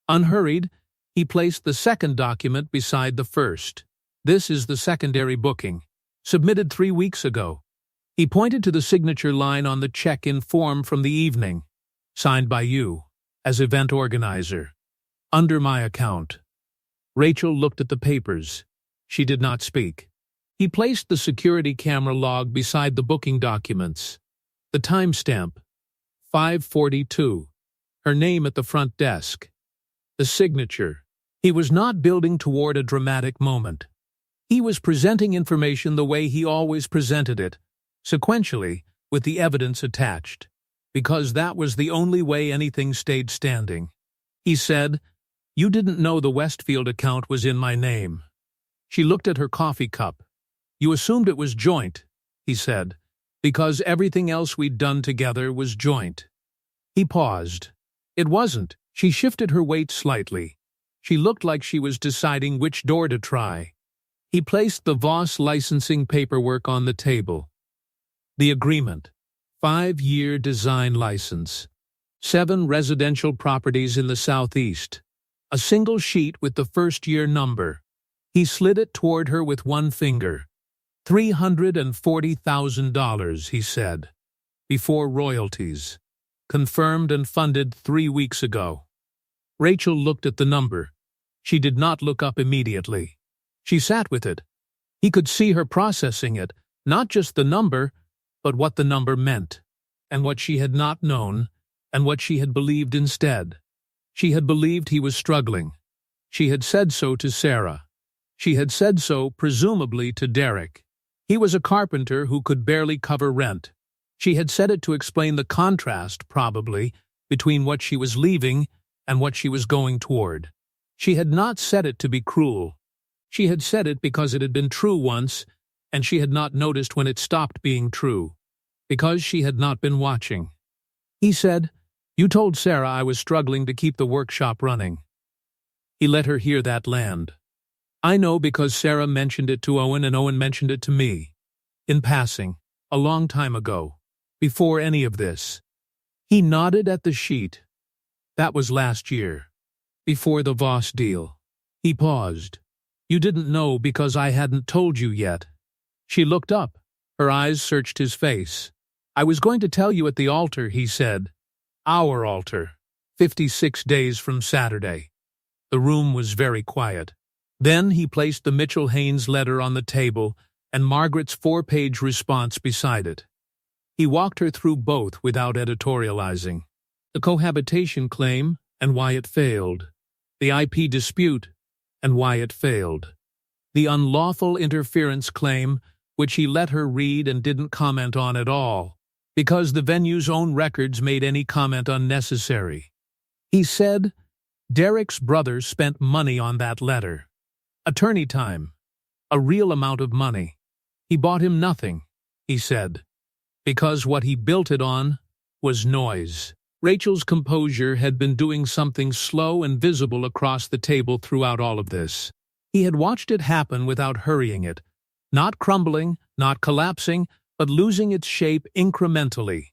Unhurried, he placed the second document beside the first. "This is the secondary booking, submitted 3 weeks ago." He pointed to the signature line on the check-in form from the evening, "Signed by you, as event organizer, under my account." Rachel looked at the papers. She did not speak. He placed the security camera log beside the booking documents. The timestamp, 5:42. Her name at the front desk. The signature. He was not building toward a dramatic moment. He was presenting information the way he always presented it, sequentially, with the evidence attached, because that was the only way anything stayed standing. He said, "You didn't know the Westfield account was in my name." She looked at her coffee cup. "You assumed it was joint," he said, "because everything else we'd done together was joint." He paused. "It wasn't." She shifted her weight slightly. She looked like she was deciding which door to try. He placed the Voss licensing paperwork on the table. The agreement. 5-year design license. 7 residential properties in the southeast. A single sheet with the first-year number. He slid it toward her with one finger. $340,000, he said. Before royalties. Confirmed and funded 3 weeks ago. Rachel looked at the number. She did not look up immediately. She sat with it. He could see her processing it, not just the number, but what the number meant, and what she had not known, and what she had believed instead. She had believed he was struggling. She had said so to Sarah. She had said so, presumably, to Derek. He was a carpenter who could barely cover rent. She had said it to explain the contrast, probably, between what she was leaving and what she was going toward. She had not said it to be cruel. She had said it because it had been true once, and she had not noticed when it stopped being true, because she had not been watching. He said, "You told Sarah I was struggling to keep the workshop running." He let her hear that land. "I know because Sarah mentioned it to Owen and Owen mentioned it to me. In passing, a long time ago, before any of this." He nodded at the sheet. "That was last year, before the Voss deal." He paused. "You didn't know because I hadn't told you yet." She looked up. Her eyes searched his face. "I was going to tell you at the altar," he said. "Our altar. 56 days from Saturday." The room was very quiet. Then he placed the Mitchell-Haynes letter on the table and Margaret's 4-page response beside it. He walked her through both without editorializing. The cohabitation claim and why it failed. The IP dispute and why it failed. The unlawful interference claim, which he let her read and didn't comment on at all, because the venue's own records made any comment unnecessary. He said, Derek's brother spent money on that letter. Attorney time. A real amount of money. He bought him nothing, he said, because what he built it on was noise. Rachel's composure had been doing something slow and visible across the table throughout all of this. He had watched it happen without hurrying it, not crumbling, not collapsing, but losing its shape incrementally,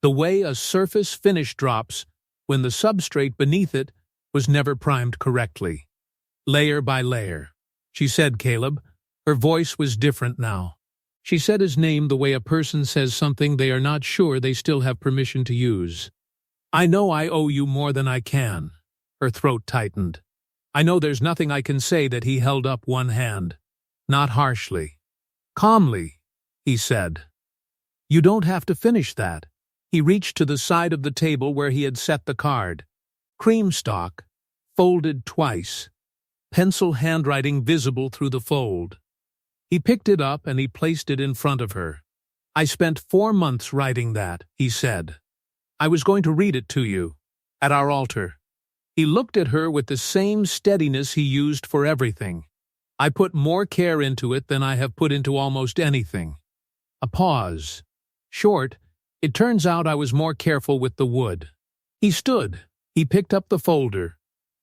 the way a surface finish drops when the substrate beneath it was never primed correctly. Layer by layer. She said Caleb. Her voice was different now. She said his name the way a person says something they are not sure they still have permission to use. "I know I owe you more than I can." Her throat tightened. "I know there's nothing I can say." That he held up one hand. Not harshly. Calmly, he said. "You don't have to finish that." He reached to the side of the table where he had set the card. Cream stock, folded twice. Pencil handwriting visible through the fold. He picked it up and he placed it in front of her. "I spent 4 months writing that," he said. "I was going to read it to you, at our altar." He looked at her with the same steadiness he used for everything. "I put more care into it than I have put into almost anything." A pause. Short, "It turns out I was more careful with the wood." He stood. He picked up the folder.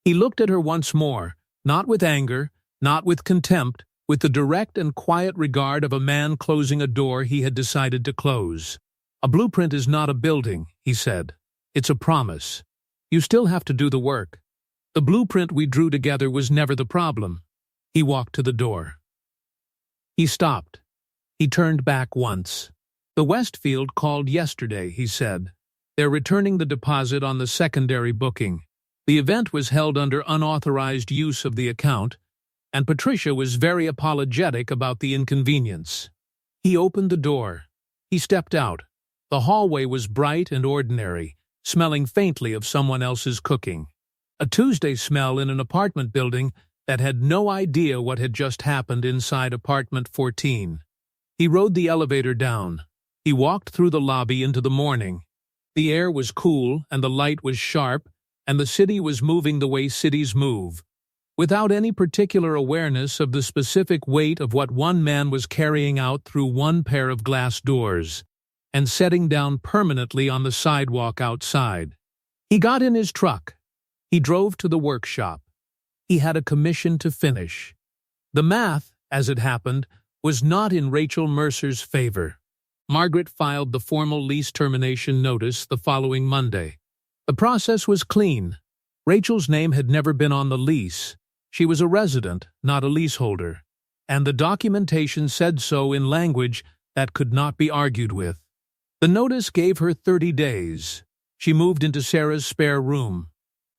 He looked at her once more, not with anger, not with contempt, with the direct and quiet regard of a man closing a door he had decided to close. "A blueprint is not a building," he said. "It's a promise. You still have to do the work. The blueprint we drew together was never the problem." He walked to the door. He stopped. He turned back once. "The Westfield called yesterday," he said. "They're returning the deposit on the secondary booking. The event was held under unauthorized use of the account, and Patricia was very apologetic about the inconvenience." He opened the door. He stepped out. The hallway was bright and ordinary, smelling faintly of someone else's cooking. A Tuesday smell in an apartment building that had no idea what had just happened inside apartment 14. He rode the elevator down. He walked through the lobby into the morning. The air was cool and the light was sharp, and the city was moving the way cities move, without any particular awareness of the specific weight of what one man was carrying out through one pair of glass doors and setting down permanently on the sidewalk outside. He got in his truck. He drove to the workshop. He had a commission to finish. The math, as it happened, was not in Rachel Mercer's favor. Margaret filed the formal lease termination notice the following Monday. The process was clean. Rachel's name had never been on the lease. She was a resident, not a leaseholder, and the documentation said so in language that could not be argued with. The notice gave her 30 days. She moved into Sarah's spare room.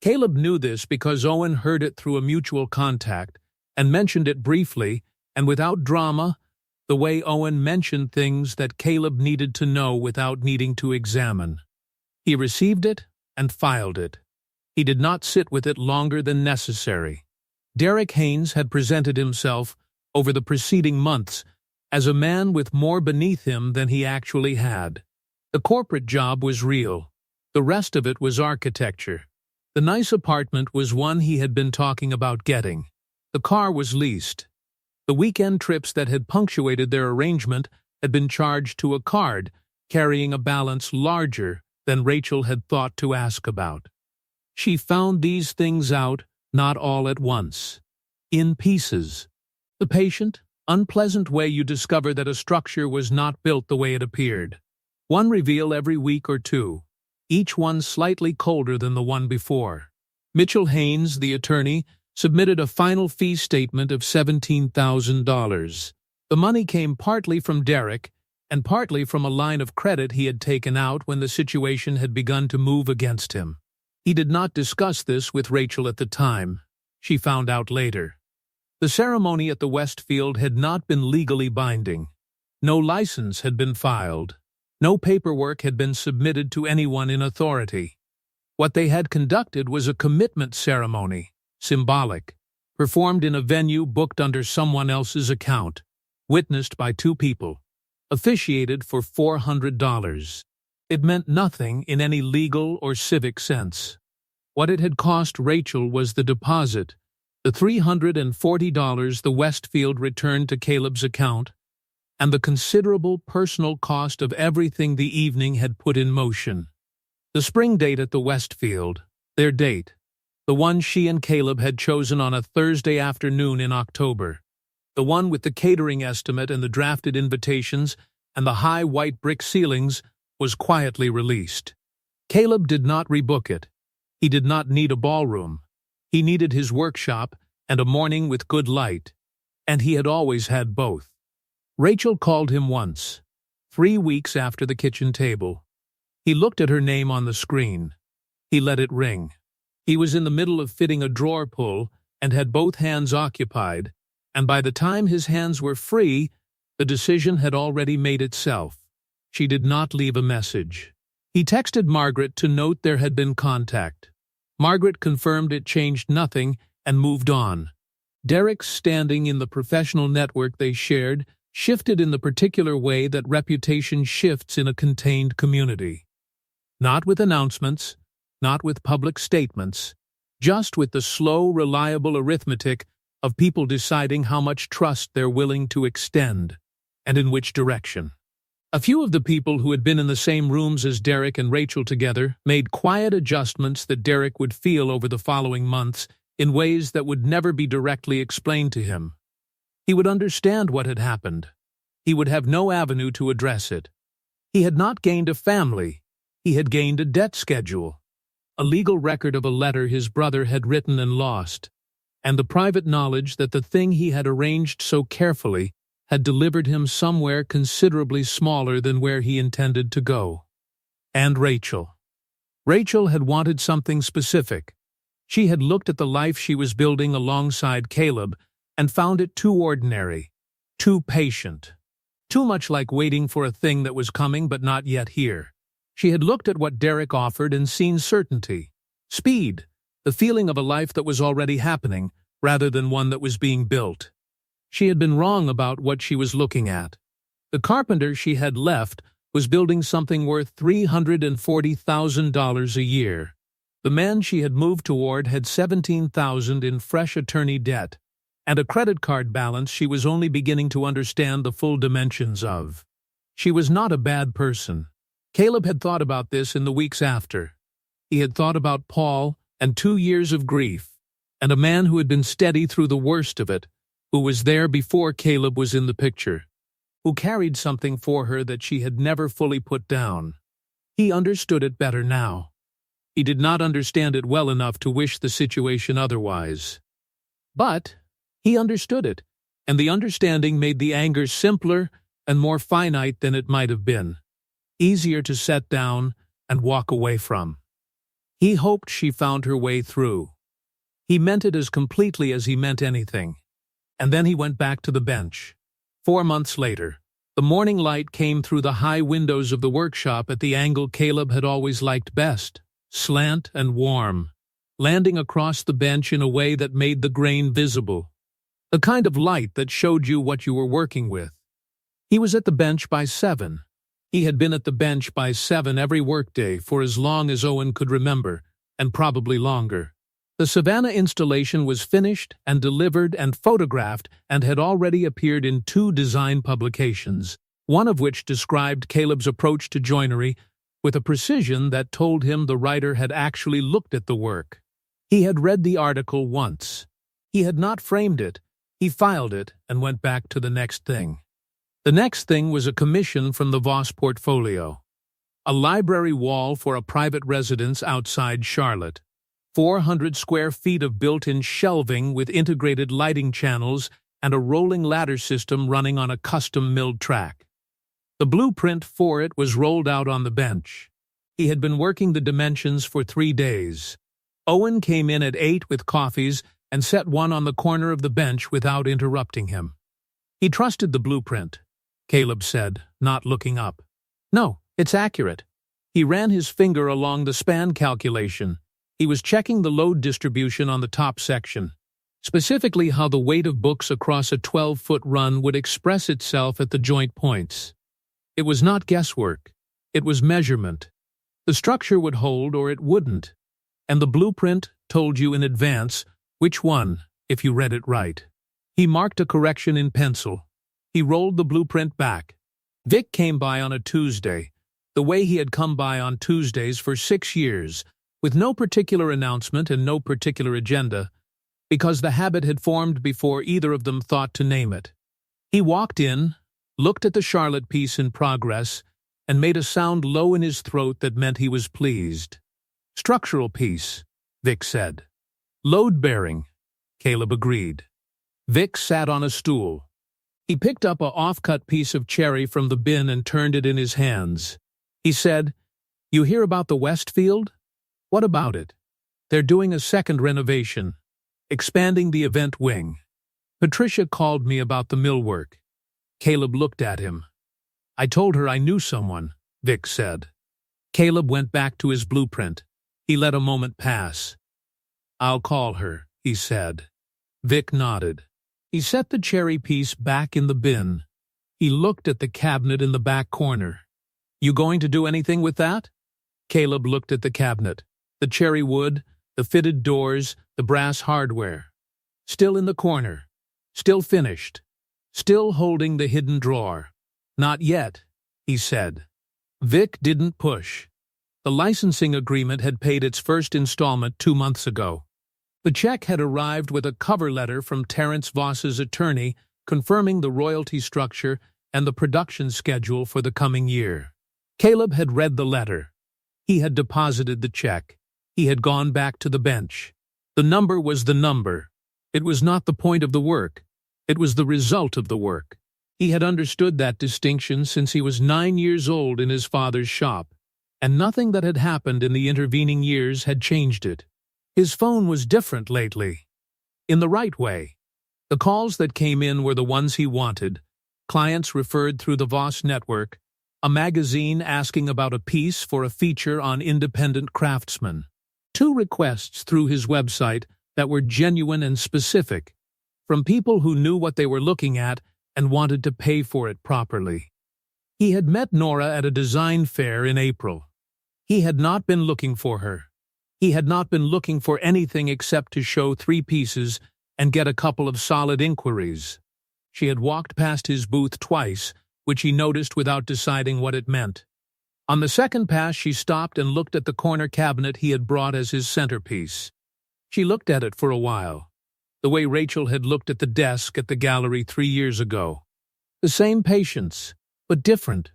Caleb knew this because Owen heard it through a mutual contact and mentioned it briefly and without drama, the way Owen mentioned things that Caleb needed to know without needing to examine. He received it and filed it. He did not sit with it longer than necessary. Derek Haynes had presented himself over the preceding months as a man with more beneath him than he actually had. The corporate job was real. The rest of it was architecture. The nice apartment was one he had been talking about getting. The car was leased. The weekend trips that had punctuated their arrangement had been charged to a card carrying a balance larger than Rachel had thought to ask about. She found these things out not all at once, in pieces. The patient, unpleasant way you discover that a structure was not built the way it appeared. One reveal every week or two, each one slightly colder than the one before. Mitchell Haynes, the attorney, submitted a final fee statement of $17,000. The money came partly from Derek and partly from a line of credit he had taken out when the situation had begun to move against him. He did not discuss this with Rachel at the time. She found out later. The ceremony at the Westfield had not been legally binding. No license had been filed. No paperwork had been submitted to anyone in authority. What they had conducted was a commitment ceremony, symbolic, performed in a venue booked under someone else's account, witnessed by two people, officiated for $400. It meant nothing in any legal or civic sense. What it had cost Rachel was the deposit, the $340 the Westfield returned to Caleb's account, and the considerable personal cost of everything the evening had put in motion. The spring date at the Westfield, their date, the one she and Caleb had chosen on a Thursday afternoon in October, the one with the catering estimate and the drafted invitations and the high white brick ceilings, was quietly released. Caleb did not rebook it. He did not need a ballroom. He needed his workshop and a morning with good light, and he had always had both. Rachel called him once, 3 weeks after the kitchen table. He looked at her name on the screen. He let it ring. He was in the middle of fitting a drawer pull and had both hands occupied, and by the time his hands were free, the decision had already made itself. She did not leave a message. He texted Margaret to note there had been contact. Margaret confirmed it changed nothing and moved on. Derek's standing in the professional network they shared shifted in the particular way that reputation shifts in a contained community. Not with announcements, not with public statements, just with the slow, reliable arithmetic of people deciding how much trust they're willing to extend and in which direction. A few of the people who had been in the same rooms as Derek and Rachel together made quiet adjustments that Derek would feel over the following months in ways that would never be directly explained to him. He would understand what had happened. He would have no avenue to address it. He had not gained a family. He had gained a debt schedule, a legal record of a letter his brother had written and lost, and the private knowledge that the thing he had arranged so carefully had delivered him somewhere considerably smaller than where he intended to go. And Rachel. Rachel had wanted something specific. She had looked at the life she was building alongside Caleb and found it too ordinary, too patient, too much like waiting for a thing that was coming but not yet here. She had looked at what Derek offered and seen certainty, speed, the feeling of a life that was already happening rather than one that was being built. She had been wrong about what she was looking at. The carpenter she had left was building something worth $340,000 a year. The man she had moved toward had $17,000 in fresh attorney debt, and a credit card balance she was only beginning to understand the full dimensions of. She was not a bad person. Caleb had thought about this in the weeks after. He had thought about Paul and 2 years of grief, and a man who had been steady through the worst of it, who was there before Caleb was in the picture, who carried something for her that she had never fully put down. He understood it better now. He did not understand it well enough to wish the situation otherwise. But he understood it, and the understanding made the anger simpler and more finite than it might have been, easier to set down and walk away from. He hoped she found her way through. He meant it as completely as he meant anything. And then he went back to the bench. 4 months later, the morning light came through the high windows of the workshop at the angle Caleb had always liked best, slant and warm, landing across the bench in a way that made the grain visible, the kind of light that showed you what you were working with. He was at the bench by 7. He had been at the bench by 7 every workday for as long as Owen could remember, and probably longer. The Savannah installation was finished and delivered and photographed and had already appeared in 2 design publications, one of which described Caleb's approach to joinery with a precision that told him the writer had actually looked at the work. He had read the article once. He had not framed it. He filed it and went back to the next thing. The next thing was a commission from the Voss portfolio. A library wall for a private residence outside Charlotte. 400 square feet of built-in shelving with integrated lighting channels and a rolling ladder system running on a custom-milled track. The blueprint for it was rolled out on the bench. He had been working the dimensions for 3 days. Owen came in at 8 with coffees and set one on the corner of the bench without interrupting him. He trusted the blueprint, Caleb said, not looking up. No, it's accurate. He ran his finger along the span calculation. He was checking the load distribution on the top section, specifically how the weight of books across a 12-foot run would express itself at the joint points. It was not guesswork. It was measurement. The structure would hold or it wouldn't, and the blueprint told you in advance which one, if you read it right. He marked a correction in pencil. He rolled the blueprint back. Vic came by on a Tuesday, the way he had come by on Tuesdays for 6 years, with no particular announcement and no particular agenda, because the habit had formed before either of them thought to name it. He walked in, looked at the Charlotte piece in progress, and made a sound low in his throat that meant he was pleased. Structural piece, Vic said. Load-bearing, Caleb agreed. Vic sat on a stool. He picked up a off-cut piece of cherry from the bin and turned it in his hands. He said, "You hear about the Westfield? What about it? They're doing a second renovation, expanding the event wing. Patricia called me about the millwork." Caleb looked at him. "I told her I knew someone," Vic said. Caleb went back to his blueprint. He let a moment pass. "I'll call her," he said. Vic nodded. He set the cherry piece back in the bin. He looked at the cabinet in the back corner. "You going to do anything with that?" Caleb looked at the cabinet. The cherry wood, the fitted doors, the brass hardware. Still in the corner. Still finished. Still holding the hidden drawer. Not yet. he said. Vic didn't push. The licensing agreement had paid its first installment 2 months ago. The check had arrived with a cover letter from Terrence Voss's attorney confirming the royalty structure and the production schedule for the coming year. Caleb had read the letter. He had deposited the check. He had gone back to the bench. The number was the number. It was not the point of the work. It was the result of the work. He had understood that distinction since he was 9 years old in his father's shop, and nothing that had happened in the intervening years had changed it. His phone was different lately. In the right way. The calls that came in were the ones he wanted. Clients referred through the Voss network, a magazine asking about a piece for a feature on independent craftsmen. 2 requests through his website that were genuine and specific, from people who knew what they were looking at and wanted to pay for it properly. He had met Nora at a design fair in April. He had not been looking for her. He had not been looking for anything except to show 3 pieces and get a couple of solid inquiries. She had walked past his booth twice, which he noticed without deciding what it meant. On the second pass, she stopped and looked at the corner cabinet he had brought as his centerpiece. She looked at it for a while, the way Rachel had looked at the desk at the gallery 3 years ago. The same patience, but different,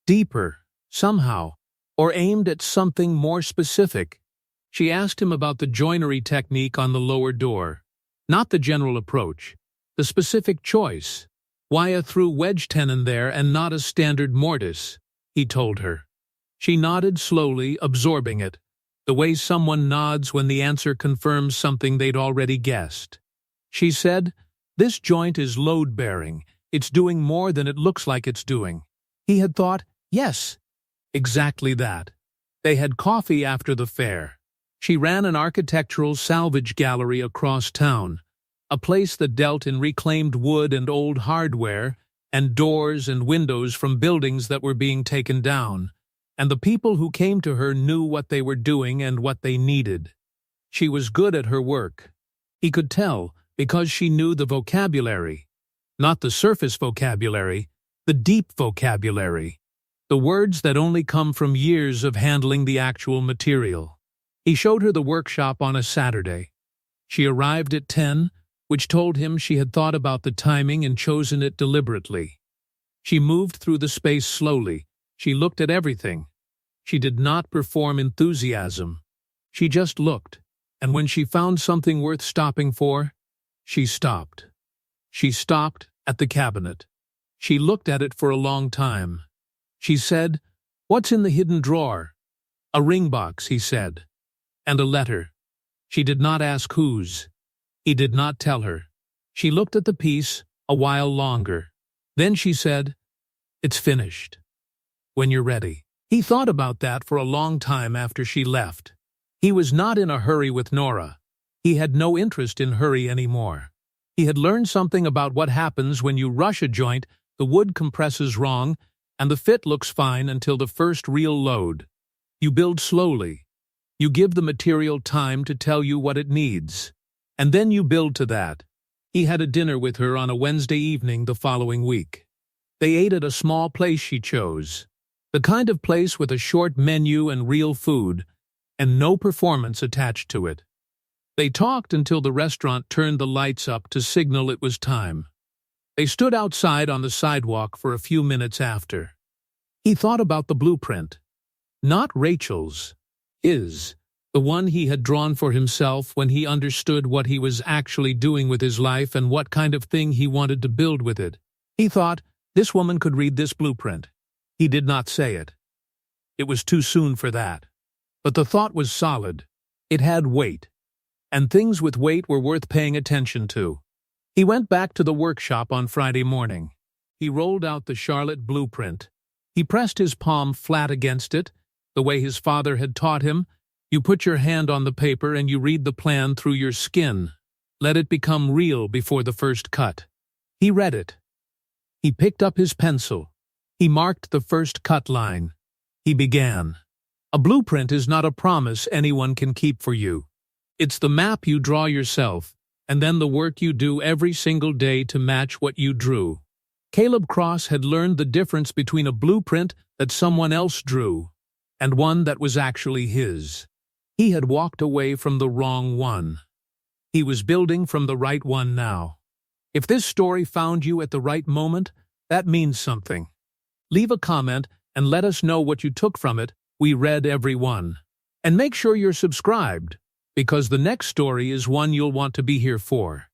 deeper, somehow, or aimed at something more specific. She asked him about the joinery technique on the lower door, not the general approach, the specific choice. Why a through wedge tenon there and not a standard mortise, he told her. She nodded slowly, absorbing it, the way someone nods when the answer confirms something they'd already guessed. She said, "This joint is load-bearing. It's doing more than it looks like it's doing." He had thought, yes, exactly that. They had coffee after the fair. She ran an architectural salvage gallery across town, a place that dealt in reclaimed wood and old hardware, and doors and windows from buildings that were being taken down, and the people who came to her knew what they were doing and what they needed. She was good at her work. He could tell, because she knew the vocabulary. Not the surface vocabulary, the deep vocabulary. The words that only come from years of handling the actual material. He showed her the workshop on a Saturday. She arrived at 10, which told him she had thought about the timing and chosen it deliberately. She moved through the space slowly. She looked at everything. She did not perform enthusiasm. She just looked, and when she found something worth stopping for, she stopped. She stopped at the cabinet. She looked at it for a long time. She said, "What's in the hidden drawer?" "A ring box," he said. "And a letter." She did not ask whose. He did not tell her. She looked at the piece a while longer. Then she said, "It's finished. When you're ready." He thought about that for a long time after she left. He was not in a hurry with Nora. He had no interest in hurry anymore. He had learned something about what happens when you rush a joint, the wood compresses wrong, and the fit looks fine until the first real load. You build slowly. You give the material time to tell you what it needs. And then you build to that. He had a dinner with her on a Wednesday evening the following week. They ate at a small place she chose. The kind of place with a short menu and real food, and no performance attached to it. They talked until the restaurant turned the lights up to signal it was time. They stood outside on the sidewalk for a few minutes after. He thought about the blueprint. Not Rachel's. The one he had drawn for himself when he understood what he was actually doing with his life and what kind of thing he wanted to build with it. He thought, this woman could read this blueprint. He did not say it. It was too soon for that. But the thought was solid. It had weight. And things with weight were worth paying attention to. He went back to the workshop on Friday morning. He rolled out the Charlotte blueprint. He pressed his palm flat against it, the way his father had taught him. You put your hand on the paper and you read the plan through your skin. Let it become real before the first cut. He read it. He picked up his pencil. He marked the first cut line. He began. A blueprint is not a promise anyone can keep for you. It's the map you draw yourself, and then the work you do every single day to match what you drew. Caleb Cross had learned the difference between a blueprint that someone else drew and one that was actually his. He had walked away from the wrong one. He was building from the right one now. If this story found you at the right moment, that means something. Leave a comment and let us know what you took from it. We read every one. And make sure you're subscribed, because the next story is one you'll want to be here for.